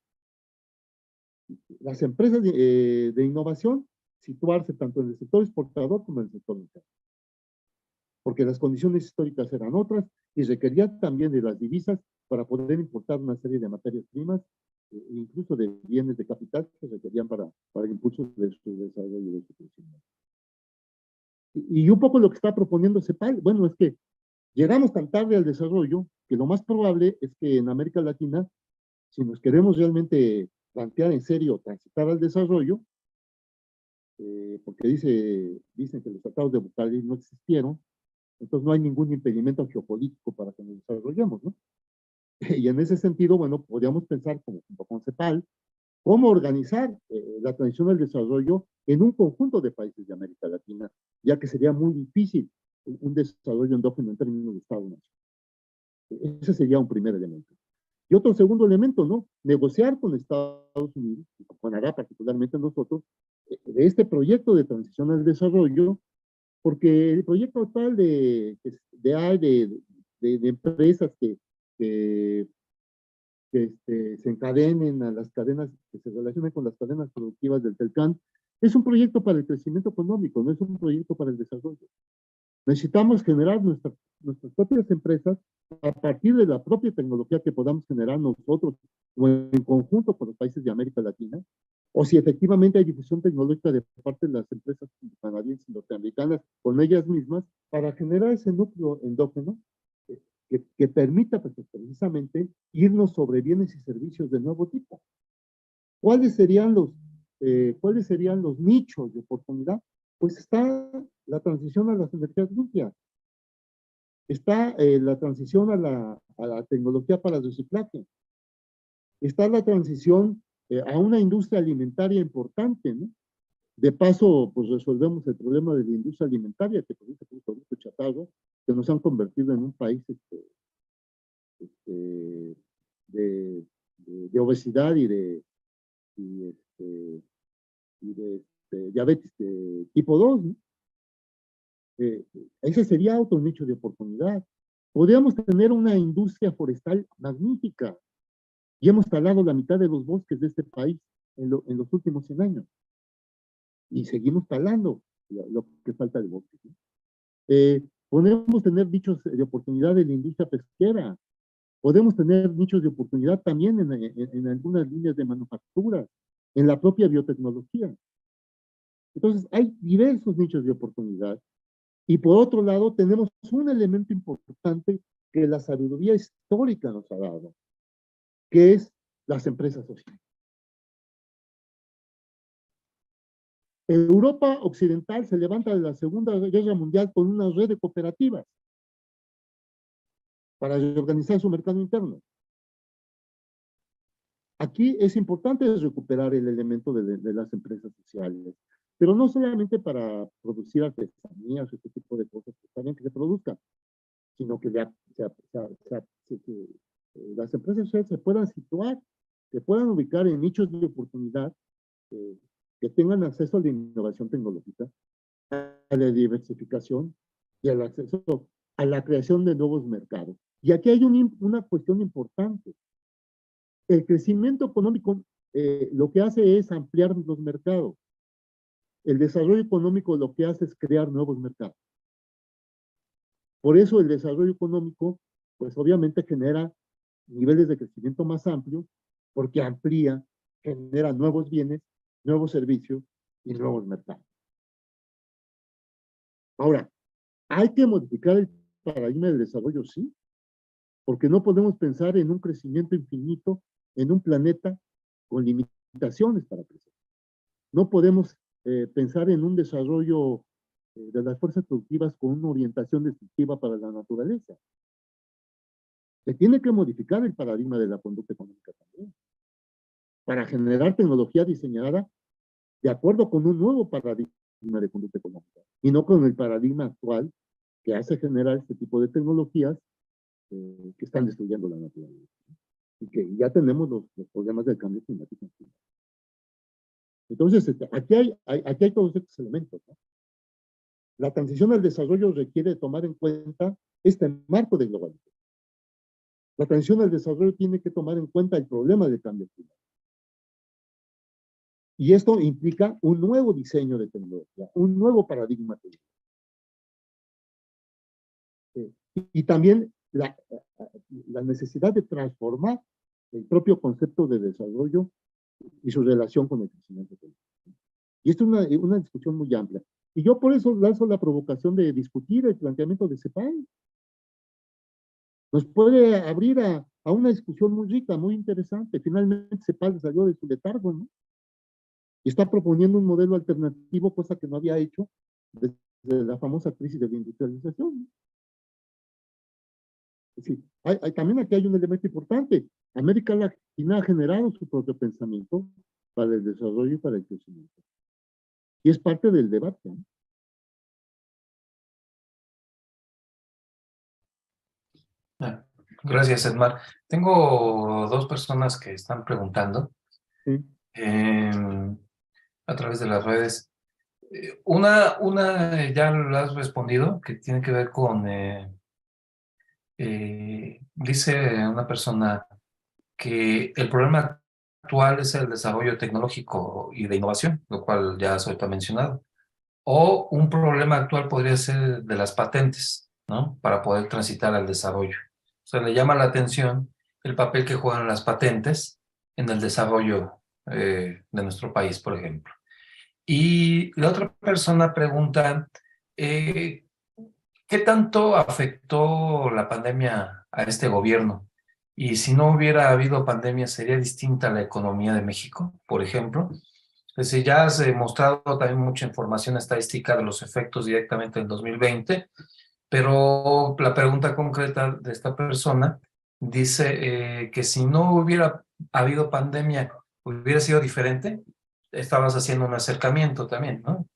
las empresas de innovación situarse tanto en el sector exportador como en el sector interno. Porque las condiciones históricas eran otras y requerían también de las divisas para poder importar una serie de materias primas, incluso de bienes de capital que requerían para el impulso de su desarrollo y de su crecimiento. Y un poco lo que está proponiendo CEPAL, bueno, es que llegamos tan tarde al desarrollo que lo más probable es que en América Latina, si nos queremos realmente plantear en serio transitar al desarrollo, porque dicen que los tratados de Bucareli no existieron, entonces no hay ningún impedimento geopolítico para que nos desarrollemos, ¿no? Y en ese sentido, bueno, podríamos pensar como con CEPAL, cómo organizar la transición al desarrollo en un conjunto de países de América Latina, ya que sería muy difícil un desarrollo endógeno en términos de Estado-Nación. Ese sería un primer elemento. Y otro segundo elemento, ¿no? Negociar con Estados Unidos, y con Canadá particularmente nosotros, de este proyecto de transición al desarrollo, porque el proyecto actual de empresas que se encadenen a las cadenas, que se relacionen con las cadenas productivas del TELCAN, es un proyecto para el crecimiento económico, no es un proyecto para el desarrollo. Necesitamos generar nuestras propias empresas a partir de la propia tecnología que podamos generar nosotros o en conjunto con los países de América Latina, o si efectivamente hay difusión tecnológica de parte de las empresas canadienses y norteamericanas con ellas mismas, para generar ese núcleo endógeno que permita pues, precisamente irnos sobre bienes y servicios de nuevo tipo. ¿Cuáles serían los nichos de oportunidad? Pues está la transición a las energías limpias, está la transición a la tecnología para el reciclaje, está la transición a una industria alimentaria importante, ¿no? De paso, pues resolvemos el problema de la industria alimentaria que produce productos chatarra, que nos han convertido en un país este, de obesidad y, este, y de diabetes tipo 2, ¿no? Ese sería otro nicho de oportunidad. Podríamos tener una industria forestal magnífica y hemos talado la mitad de los bosques de este país en los últimos 100 años y seguimos talando lo que falta de bosques, ¿no? Podemos tener nichos de oportunidad en la industria pesquera, podemos tener nichos de oportunidad también en algunas líneas de manufactura, en la propia biotecnología. Entonces, hay diversos nichos de oportunidad. Y por otro lado, tenemos un elemento importante que la sabiduría histórica nos ha dado, que es las empresas sociales. Europa occidental se levanta de la Segunda Guerra Mundial con una red de cooperativas para reorganizar su mercado interno. Aquí es importante recuperar el elemento de las empresas sociales, pero no solamente para producir artesanías, este tipo de cosas, que está bien que se produzcan, sino que las empresas sociales se puedan situar, se puedan ubicar en nichos de oportunidad, que tengan acceso a la innovación tecnológica, a la diversificación y al acceso a la creación de nuevos mercados. Y aquí hay una cuestión importante. El crecimiento económico lo que hace es ampliar los mercados. El desarrollo económico lo que hace es crear nuevos mercados. Por eso el desarrollo económico, pues obviamente genera niveles de crecimiento más amplios, porque amplía, genera nuevos bienes, nuevos servicios y nuevos mercados. Ahora, ¿hay que modificar el paradigma del desarrollo? Sí, porque no podemos pensar en un crecimiento infinito en un planeta con limitaciones para crecer. No podemos pensar en un desarrollo de las fuerzas productivas con una orientación destructiva para la naturaleza. Se tiene que modificar el paradigma de la conducta económica también, para generar tecnología diseñada de acuerdo con un nuevo paradigma de conducta económica, y no con el paradigma actual que hace generar este tipo de tecnologías que están destruyendo la naturaleza. Y que ya tenemos los problemas del cambio climático. Entonces, aquí hay todos estos elementos, ¿no? La transición al desarrollo requiere tomar en cuenta este marco de globalización. La transición al desarrollo tiene que tomar en cuenta el problema del cambio climático. Y esto implica un nuevo diseño de tecnología, un nuevo paradigma tecnológico. Y también la necesidad de transformar el propio concepto de desarrollo y su relación con el crecimiento tecnológico. Y esto es una discusión muy amplia. Y yo por eso lanzo la provocación de discutir el planteamiento de CEPAL. Nos puede abrir a una discusión muy rica, muy interesante. Finalmente CEPAL salió de su letargo, ¿no? Y está proponiendo un modelo alternativo, cosa que no había hecho desde la famosa crisis de la industrialización, ¿no? Es decir, también aquí hay un elemento importante. América Latina ha generado su propio pensamiento para el desarrollo y para el crecimiento. Y es parte del debate, ¿no? Gracias, Edmar. Tengo dos personas que están preguntando Sí, em, a través de las redes. Una ya lo has respondido, que tiene que ver con, dice una persona que el problema actual es el desarrollo tecnológico y de innovación, lo cual ya has ahorita mencionado. O un problema actual podría ser de las patentes, ¿no? Para poder transitar al desarrollo. O sea, le llama la atención el papel que juegan las patentes en el desarrollo de nuestro país, por ejemplo. Y la otra persona pregunta, eh, ¿qué tanto afectó la pandemia a este gobierno? Y si no hubiera habido pandemia, ¿sería distinta la economía de México, por ejemplo? Es decir, ya has mostrado también mucha información estadística de los efectos directamente en 2020, pero la pregunta concreta de esta persona dice que si no hubiera habido pandemia, ¿hubiera sido diferente? Estabas haciendo un acercamiento también, ¿no?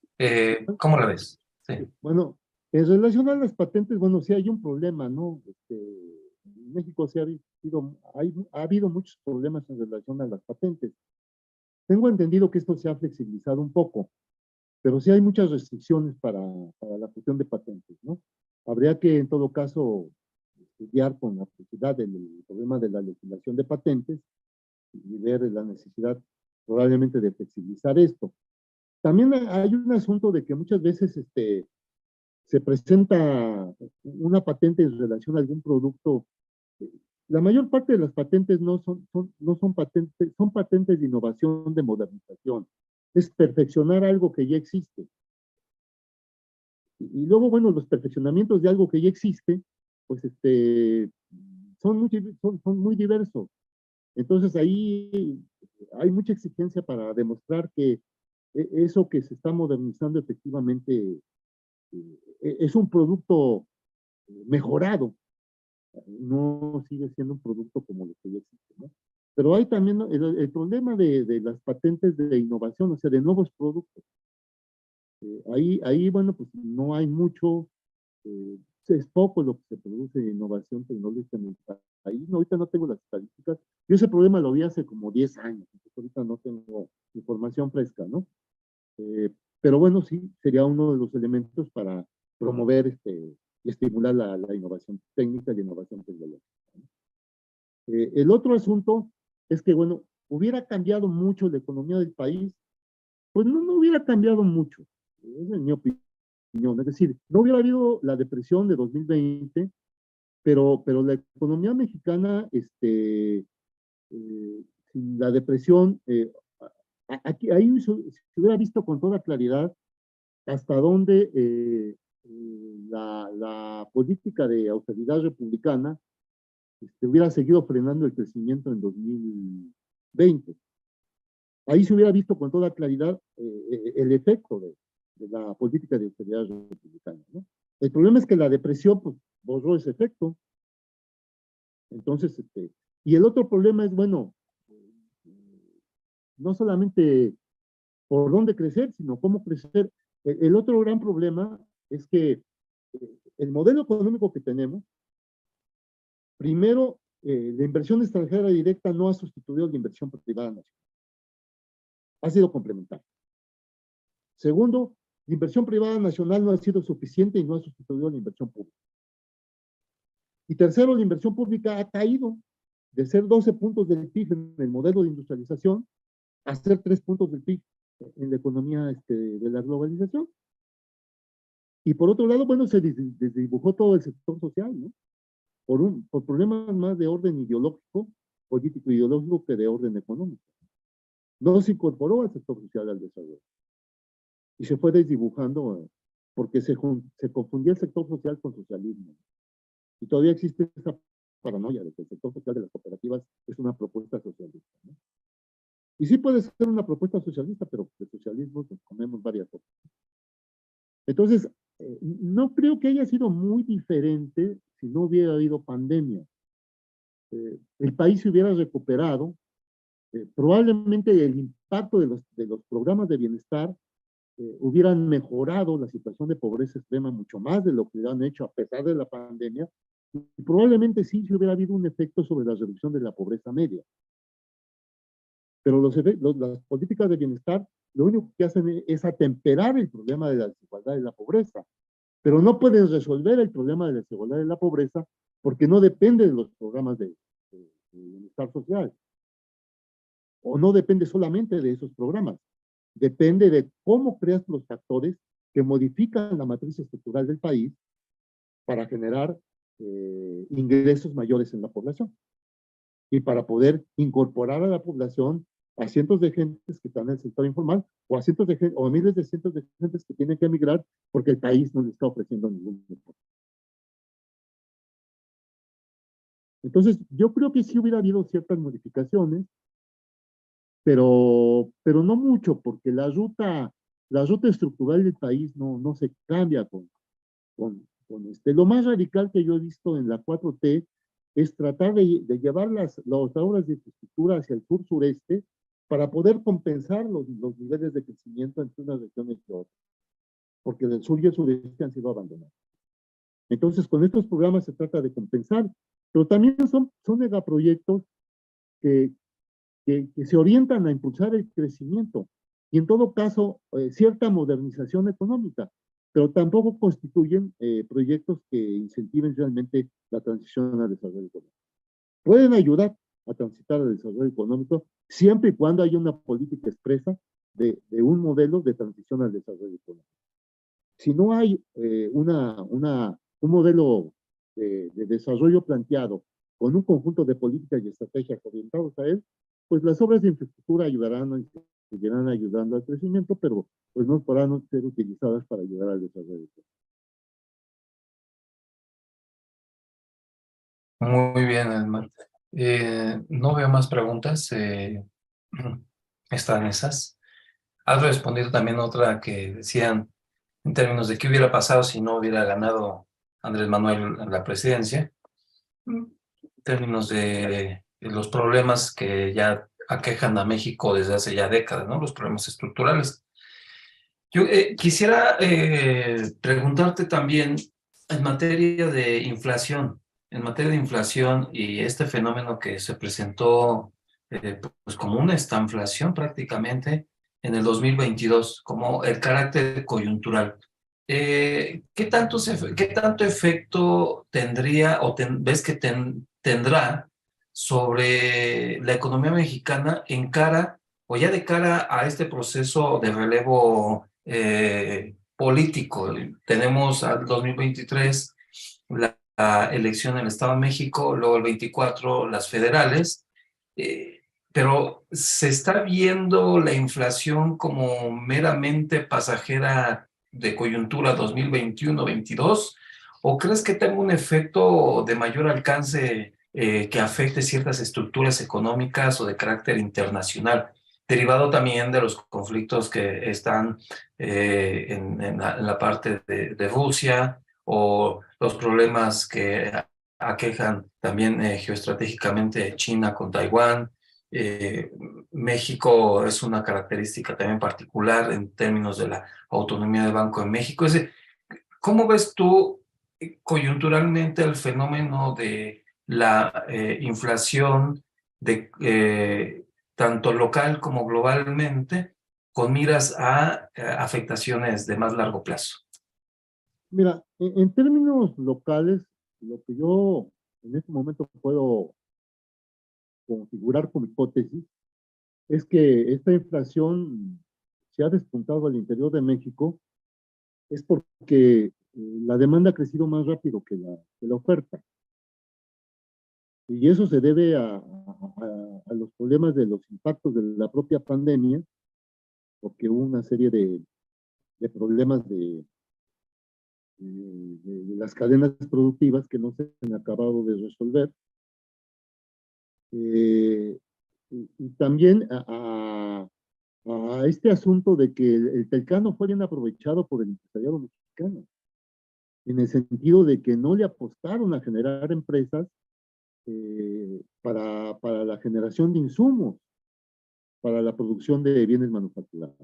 ¿Cómo la ves? Sí. bueno, en relación a las patentes, bueno, sí hay un problema, ¿no? En México sí ha habido muchos problemas en relación a las patentes. Tengo entendido que esto se ha flexibilizado un poco, pero sí hay muchas restricciones para la cuestión de patentes, ¿no? Habría que, en todo caso, estudiar con la profundidad el problema de la legislación de patentes y ver la necesidad probablemente de flexibilizar esto. También hay un asunto de que muchas veces se presenta una patente en relación a algún producto. La mayor parte de las patentes no son patentes, son patentes de innovación, de modernización. Es perfeccionar algo que ya existe. Y luego, bueno, los perfeccionamientos de algo que ya existe, pues son muy diversos. Entonces ahí hay mucha exigencia para demostrar que eso que se está modernizando efectivamente es un producto mejorado, no sigue siendo un producto como lo que ya existe, ¿no? Pero hay también, ¿no?, el problema de las patentes de innovación, o sea, de nuevos productos. Ahí, bueno, pues no hay mucho, eh, es poco lo que se produce de innovación tecnológica en el país. No, ahorita no tengo las estadísticas. Yo ese problema lo vi hace como 10 años, entonces ahorita no tengo información fresca, ¿no? Eh, pero bueno, sí, sería uno de los elementos para promover y estimular la innovación técnica y la innovación tecnológica. El otro asunto es que, bueno, hubiera cambiado mucho la economía del país, pues no hubiera cambiado mucho, esa es mi opinión. Es decir, no hubiera habido la depresión de 2020, pero la economía mexicana, sin la depresión, ahí se hubiera visto con toda claridad hasta dónde la política de austeridad republicana hubiera seguido frenando el crecimiento en 2020. Ahí se hubiera visto con toda claridad el efecto de la política de austeridad republicana, ¿no? El problema es que la depresión pues, borró ese efecto. Entonces, y el otro problema es, bueno, no solamente por dónde crecer, sino cómo crecer. El otro gran problema es que el modelo económico que tenemos, primero, la inversión extranjera directa no ha sustituido la inversión privada nacional. Ha sido complementaria. Segundo, la inversión privada nacional no ha sido suficiente y no ha sustituido la inversión pública. Y tercero, la inversión pública ha caído de ser 12 puntos del PIB en el modelo de industrialización a ser 3 puntos del PIB en la economía de la globalización. Y por otro lado, bueno, se desdibujó todo el sector social, ¿no? Por problemas más de orden ideológico, político ideológico que de orden económico. No se incorporó al sector social al desarrollo. Y se fue desdibujando porque se confundía el sector social con socialismo. Y todavía existe esa paranoia de que el sector social de las cooperativas es una propuesta socialista, ¿no? Y sí puede ser una propuesta socialista, pero de socialismo pues, comemos varias cosas. Entonces, no creo que haya sido muy diferente si no hubiera habido pandemia. El país se hubiera recuperado, probablemente el impacto de los programas de bienestar hubieran mejorado la situación de pobreza extrema mucho más de lo que han hecho a pesar de la pandemia, Y probablemente sí, si hubiera habido un efecto sobre la reducción de la pobreza media. Pero las políticas de bienestar lo único que hacen es atemperar el problema de la desigualdad y la pobreza. Pero no pueden resolver el problema de la desigualdad y la pobreza porque no depende de los programas de bienestar social. O no depende solamente de esos programas. Depende de cómo creas los factores que modifican la matriz estructural del país para generar ingresos mayores en la población y para poder incorporar a la población a cientos de gentes que están en el sector informal o a cientos de o a miles de cientos de gentes que tienen que emigrar porque el país no les está ofreciendo ningún deporte. Entonces, yo creo que sí hubiera habido ciertas modificaciones, pero no mucho, porque la ruta estructural del país no se cambia con este. Lo más radical que yo he visto en la 4T es tratar de llevar las obras de infraestructura hacia el sur-sureste para poder compensar los niveles de crecimiento entre unas regiones y otras, porque el sur y el sureste han sido abandonados. Entonces, con estos programas se trata de compensar, pero también son megaproyectos que, que se orientan a impulsar el crecimiento y en todo caso cierta modernización económica, pero tampoco constituyen proyectos que incentiven realmente la transición al desarrollo económico. Pueden ayudar a transitar al desarrollo económico siempre y cuando haya una política expresa de un modelo de transición al desarrollo económico. Si no hay un modelo de desarrollo planteado con un conjunto de políticas y estrategias orientados a él, pues las obras de infraestructura ayudarán, seguirán ayudando al crecimiento, pero pues no podrán ser utilizadas para ayudar al desarrollo. Muy bien, Edmar. No veo más preguntas. Están esas. Has respondido también otra que decían en términos de qué hubiera pasado si no hubiera ganado Andrés Manuel la presidencia, en términos de los problemas que ya aquejan a México desde hace ya décadas, ¿no? Los problemas estructurales. Yo quisiera preguntarte también en materia de inflación y este fenómeno que se presentó pues como una estanflación prácticamente en el 2022, como el carácter coyuntural. ¿Qué tanto efecto tendría o ves que tendrá sobre la economía mexicana en cara o ya de cara a este proceso de relevo político? Tenemos al 2023 la elección en el Estado de México, luego el 24 las federales, pero ¿se está viendo la inflación como meramente pasajera de coyuntura 2021-22? ¿O crees que tenga un efecto de mayor alcance que afecte ciertas estructuras económicas o de carácter internacional, derivado también de los conflictos que están en la parte de Rusia, o los problemas que aquejan también geoestratégicamente China con Taiwán? Eh, México es una característica también particular en términos de la autonomía del Banco de México. Es decir, ¿cómo ves tú coyunturalmente el fenómeno de la inflación tanto local como globalmente, con miras a afectaciones de más largo plazo? Mira, en términos locales, lo que yo en este momento puedo configurar como hipótesis es que esta inflación se ha despuntado al interior de México es porque la demanda ha crecido más rápido que la oferta. Y eso se debe a los problemas de los impactos de la propia pandemia, porque hubo una serie de problemas de las cadenas productivas que no se han acabado de resolver. Y también a este asunto de que el Telcano fue bien aprovechado por el empresariado mexicano, en el sentido de que no le apostaron a generar empresas para la generación de insumos, para la producción de bienes manufacturados.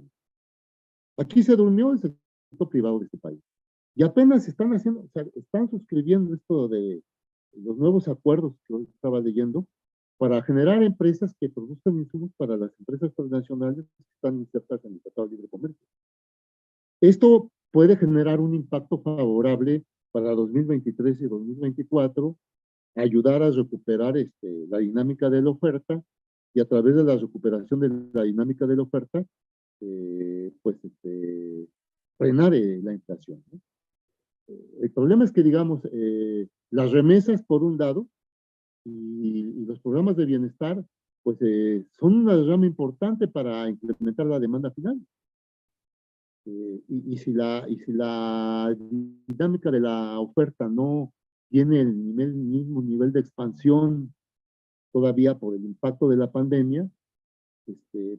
Aquí se durmió el sector privado de este país. Y apenas están haciendo, o sea, están suscribiendo esto los nuevos acuerdos que hoy estaba leyendo para generar empresas que produzcan insumos para las empresas transnacionales que están insertas en el Tratado de Libre Comercio. Esto puede generar un impacto favorable para 2023 y 2024, ayudar a recuperar la dinámica de la oferta y a través de la recuperación de la dinámica de la oferta, frenar la inflación, ¿no? El problema es que, digamos, las remesas, por un lado, y los programas de bienestar, pues son una rama importante para incrementar la demanda final. Y si la dinámica de la oferta no tiene el mismo nivel de expansión todavía por el impacto de la pandemia,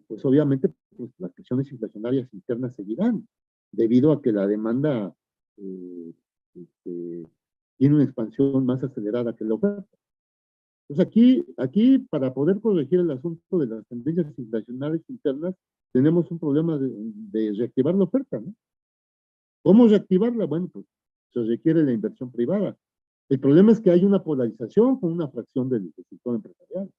pues obviamente pues, las presiones inflacionarias internas seguirán, debido a que la demanda eh, tiene una expansión más acelerada que la oferta. Entonces aquí para poder corregir el asunto de las tendencias inflacionarias internas, tenemos un problema de reactivar la oferta, ¿no? ¿Cómo reactivarla? Bueno, pues se requiere la inversión privada. El problema es que hay una polarización con una fracción del sector empresarial.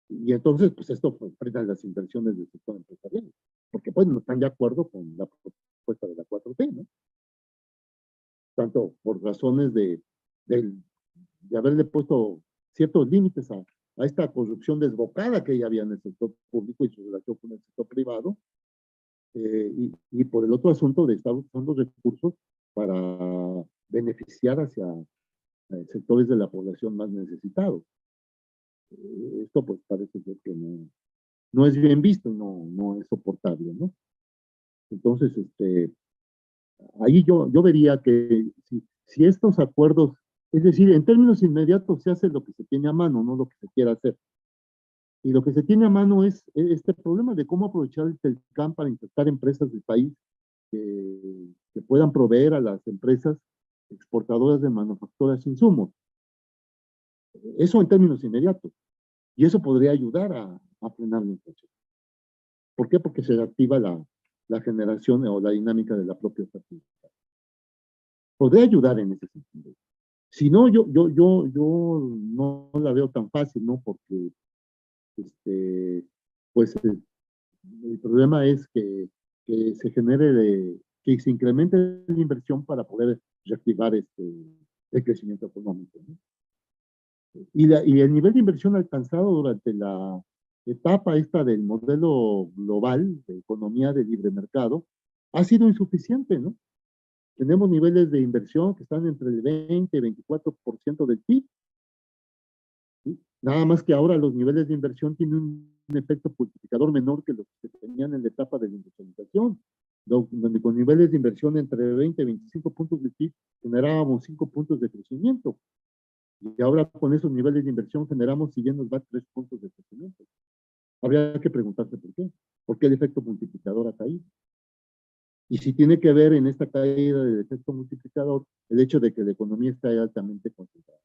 Y entonces, pues esto frena las inversiones del sector empresarial, porque pues no están de acuerdo con la propuesta de la 4T, ¿no? Tanto por razones de haberle puesto ciertos límites a esta corrupción desbocada que ya había en el sector público y su relación con el sector privado, y por el otro asunto de estar usando recursos para beneficiar hacia sectores de la población más necesitados. Esto pues parece ser que no es bien visto, no es soportable, ¿no? Entonces, ahí yo vería que si estos acuerdos, es decir, en términos inmediatos se hace lo que se tiene a mano, no lo que se quiera hacer. Y lo que se tiene a mano es este problema de cómo aprovechar el TELCAM para insertar empresas del país que puedan proveer a las empresas exportadoras de manufacturas insumos. Eso en términos inmediatos. Y eso podría ayudar a frenar la inflación. ¿Por qué? Porque se activa la generación o la dinámica de la propia oferta. Podría ayudar en ese sentido. Si no, yo no la veo tan fácil, ¿no? Porque, pues, el problema es que se genere, que se incremente la inversión para poder reactivar el crecimiento económico, ¿no? Y el nivel de inversión alcanzado durante la etapa esta del modelo global de economía de libre mercado ha sido insuficiente, ¿no? Tenemos niveles de inversión que están entre el 20 y 24% del PIB. ¿Sí? Nada más que ahora los niveles de inversión tienen un efecto multiplicador menor que los que tenían en la etapa de la industrialización, donde con niveles de inversión entre 20 y 25 puntos del PIB generábamos 5 puntos de crecimiento. Y ahora con esos niveles de inversión generamos, si bien nos va, 3 puntos de crecimiento. Habría que preguntarse por qué. ¿Por qué el efecto multiplicador ha caído? Y si tiene que ver en esta caída del efecto multiplicador el hecho de que la economía está altamente concentrada.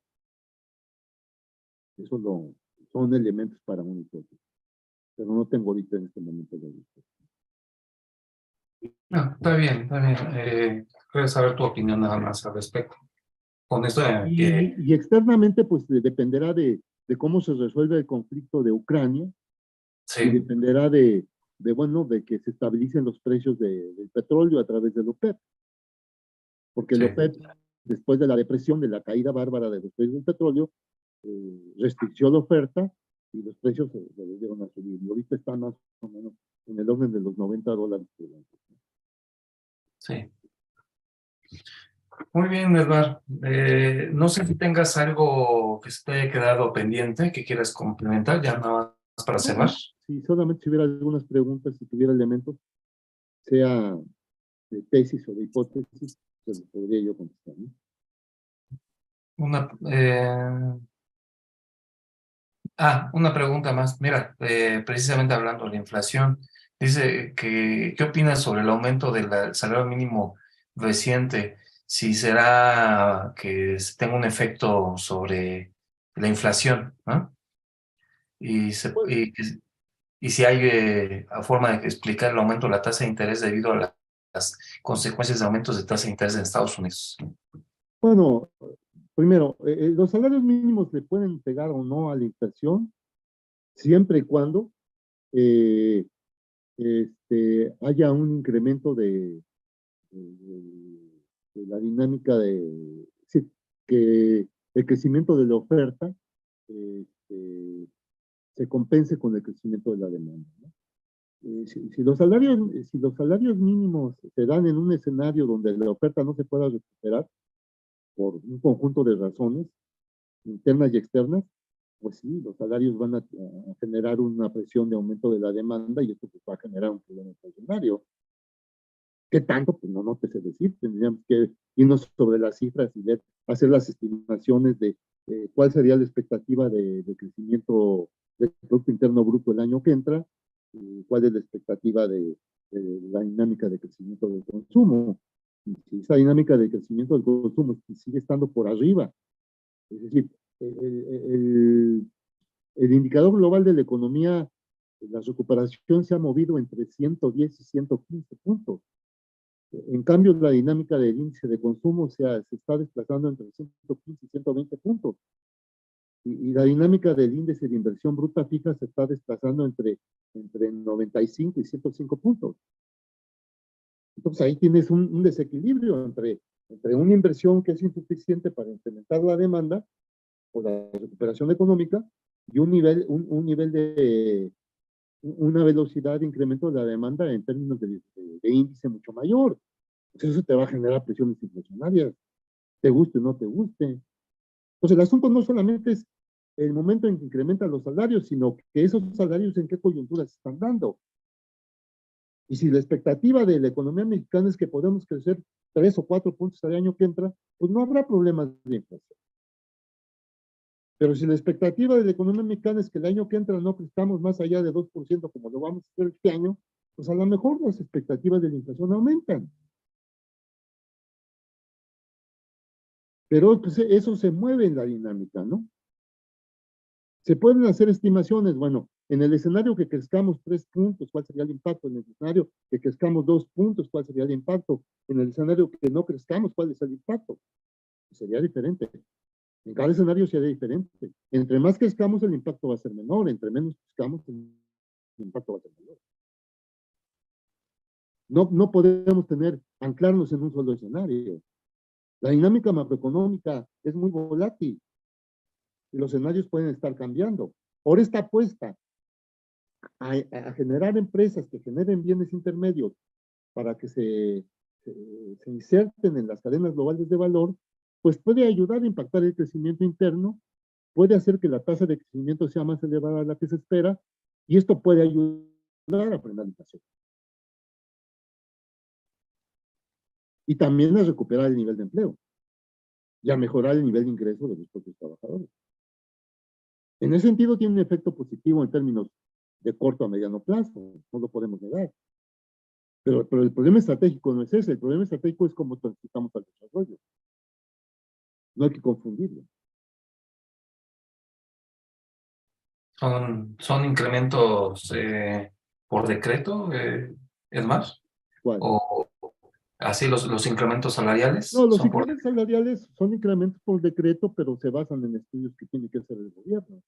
Eso son elementos para un hipótesis. Pero no tengo ahorita en este momento de vista. No, está bien, está bien. Quiero saber tu opinión nada más al respecto. Con esto y externamente, pues dependerá de cómo se resuelve el conflicto de Ucrania, sí. Y dependerá de que se estabilicen los precios del petróleo a través del OPEP. Porque el OPEP, después de la depresión, de la caída bárbara de los precios del petróleo, restricció la oferta y los precios se volvieron a subir. Y ahorita están más o menos en el orden de los $90 por onza. Sí. Muy bien, Edgar. No sé si tengas algo que se te haya quedado pendiente, que quieras complementar, ya nada más para cerrar. Sí, solamente si hubiera algunas preguntas, si tuviera elementos, sea de tesis o de hipótesis, se los podría yo contestar, ¿no? Una pregunta más. Mira, precisamente hablando de la inflación, dice que, ¿qué opinas sobre el aumento del salario mínimo reciente? Si será que tenga un efecto sobre la inflación, ¿no? Y, y si hay forma de explicar el aumento de la tasa de interés debido a las consecuencias de aumentos de tasa de interés en Estados Unidos. Bueno, primero, los salarios mínimos le pueden pegar o no a la inflación, siempre y cuando eh, haya un incremento de la dinámica sí, que el crecimiento de la oferta este, se compense con el crecimiento de la demanda, ¿no? Si los salarios mínimos se dan en un escenario donde la oferta no se pueda recuperar por un conjunto de razones internas y externas, pues sí, los salarios van a generar una presión de aumento de la demanda y esto pues, va a generar un problema inflacionario. ¿Qué tanto? Pues no te sé decir. Tendríamos que irnos sobre las cifras y ver, hacer las estimaciones de cuál sería la expectativa de crecimiento del Producto Interno Bruto el año que entra, y cuál es la expectativa de la dinámica de crecimiento del consumo. Y si esa dinámica de crecimiento del consumo sigue estando por arriba, es decir, el indicador global de la economía, la recuperación se ha movido entre 110 y 115 puntos. En cambio, la dinámica del índice de consumo se está desplazando entre 115 y 120 puntos. Y la dinámica del índice de inversión bruta fija se está desplazando entre 95 y 105 puntos. Entonces ahí tienes un desequilibrio entre una inversión que es insuficiente para incrementar la demanda o la recuperación económica y un nivel de una velocidad de incremento de la demanda en términos de índice mucho mayor. Entonces eso te va a generar presiones inflacionarias, te guste o no te guste. Entonces el asunto no solamente es el momento en que incrementan los salarios, sino que esos salarios en qué coyuntura se están dando. Y si la expectativa de la economía mexicana es que podemos crecer 3 o 4 puntos al año que entra, pues no habrá problemas de inflación. Pero si la expectativa de la economía mexicana es que el año que entra no crezcamos más allá de 2% como lo vamos a hacer este año, pues a lo mejor las expectativas de la inflación aumentan. Pero pues, eso se mueve en la dinámica, ¿no? Se pueden hacer estimaciones, bueno, en el escenario que crezcamos 3 puntos, ¿cuál sería el impacto? En el escenario que crezcamos 2 puntos, ¿cuál sería el impacto? En el escenario que no crezcamos, ¿cuál es el impacto? Sería diferente. En cada escenario sería diferente. Entre más crezcamos, el impacto va a ser menor. Entre menos crezcamos, el impacto va a ser mayor. No podemos anclarnos en un solo escenario. La dinámica macroeconómica es muy volátil y los escenarios pueden estar cambiando. Ahora está puesta a generar empresas que generen bienes intermedios para que se inserten en las cadenas globales de valor, pues puede ayudar a impactar el crecimiento interno, puede hacer que la tasa de crecimiento sea más elevada a la que se espera, y esto puede ayudar a frenar la inflación. Y también a recuperar el nivel de empleo y a mejorar el nivel de ingreso de los propios trabajadores. En ese sentido tiene un efecto positivo en términos de corto a mediano plazo, no lo podemos negar. Pero el problema estratégico no es ese, el problema estratégico es cómo transitamos al desarrollo. No hay que confundirlo. ¿Son incrementos por decreto, es más? ¿Cuál? ¿O así los incrementos salariales No, los son por incrementos salariales son incrementos por decreto, pero se basan en estudios que tiene que hacer el gobierno.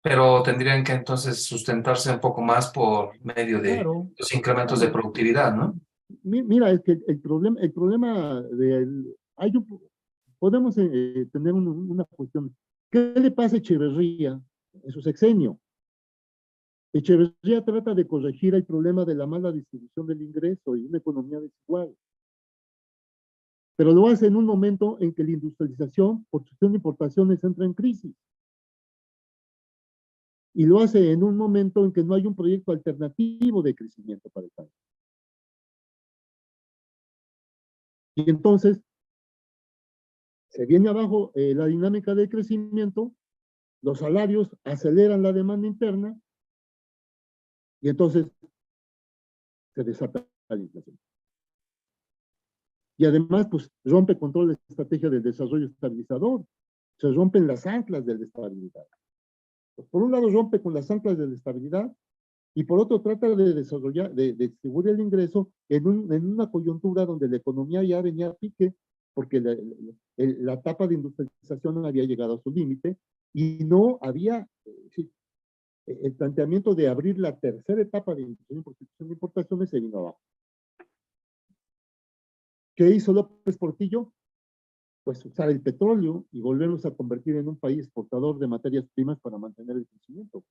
pero tendrían que entonces sustentarse un poco más por medio de Claro, los incrementos de claro. productividad, ¿no? Mira, es que el problema podemos tener una cuestión. ¿Qué le pasa a Echeverría en su sexenio? Echeverría trata de corregir el problema de la mala distribución del ingreso y una economía desigual. Pero lo hace en un momento en que la industrialización, por cuestión de importaciones, entra en crisis. Y lo hace en un momento en que no hay un proyecto alternativo de crecimiento para el país. Y entonces se viene abajo la dinámica de crecimiento, los salarios aceleran la demanda interna y entonces se desata la inflación. Y además, pues rompe con toda la estrategia del desarrollo estabilizador. Se rompen las anclas de la estabilidad. Pues por un lado rompe con las anclas de la estabilidad y por otro trata de desarrollar, de distribuir el ingreso en una coyuntura donde la economía ya venía a pique, porque la etapa de industrialización había llegado a su límite y no había, sí, el planteamiento de abrir la tercera etapa de industrialización de importaciones se vino abajo. ¿Qué hizo López Portillo? Pues usar el petróleo y volvernos a convertir en un país exportador de materias primas para mantener el crecimiento.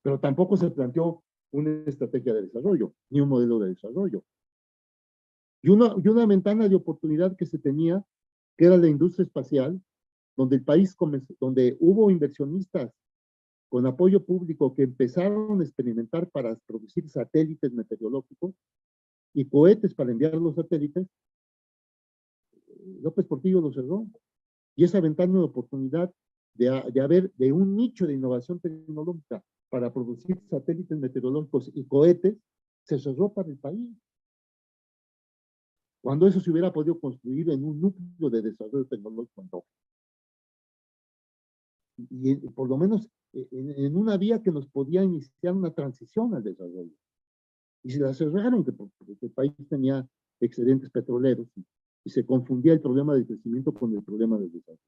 Pero tampoco se planteó una estrategia de desarrollo, ni un modelo de desarrollo. Y una ventana de oportunidad que se tenía, que era la industria espacial, donde el país comenzó, donde hubo inversionistas con apoyo público que empezaron a experimentar para producir satélites meteorológicos y cohetes para enviar los satélites. López Portillo lo cerró. Y esa ventana de oportunidad de un nicho de innovación tecnológica para producir satélites meteorológicos y cohetes, se cerró para el país. Cuando eso se hubiera podido construir en un núcleo de desarrollo tecnológico. No. Y por lo menos en una vía que nos podía iniciar una transición al desarrollo. Y se la cerraron porque el país tenía excedentes petroleros y se confundía el problema del crecimiento con el problema del desarrollo.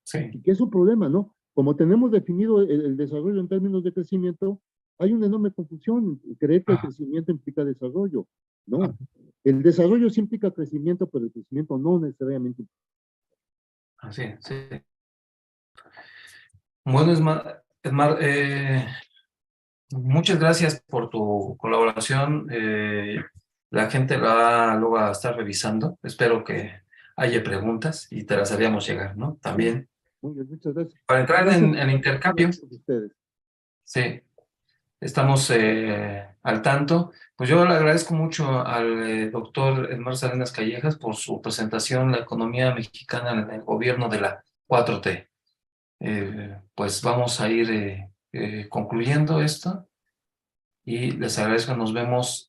Sí. Y que es un problema, ¿no? Como tenemos definido el desarrollo en términos de crecimiento, hay una enorme confusión. Creer que el crecimiento implica desarrollo. No. El desarrollo sí implica crecimiento, pero el crecimiento no necesariamente. Así, sí. Bueno, Esmar, muchas gracias por tu colaboración. La gente luego va a estar revisando. Espero que haya preguntas y te las haríamos llegar, ¿no? También. Muy bien, muchas gracias. Para entrar Gracias en intercambio. ustedes. Sí, estamos al tanto. Pues yo le agradezco mucho al doctor Esmar Salinas Callejas por su presentación, La economía mexicana en el gobierno de la 4T. Pues vamos a ir concluyendo esto y les agradezco. Nos vemos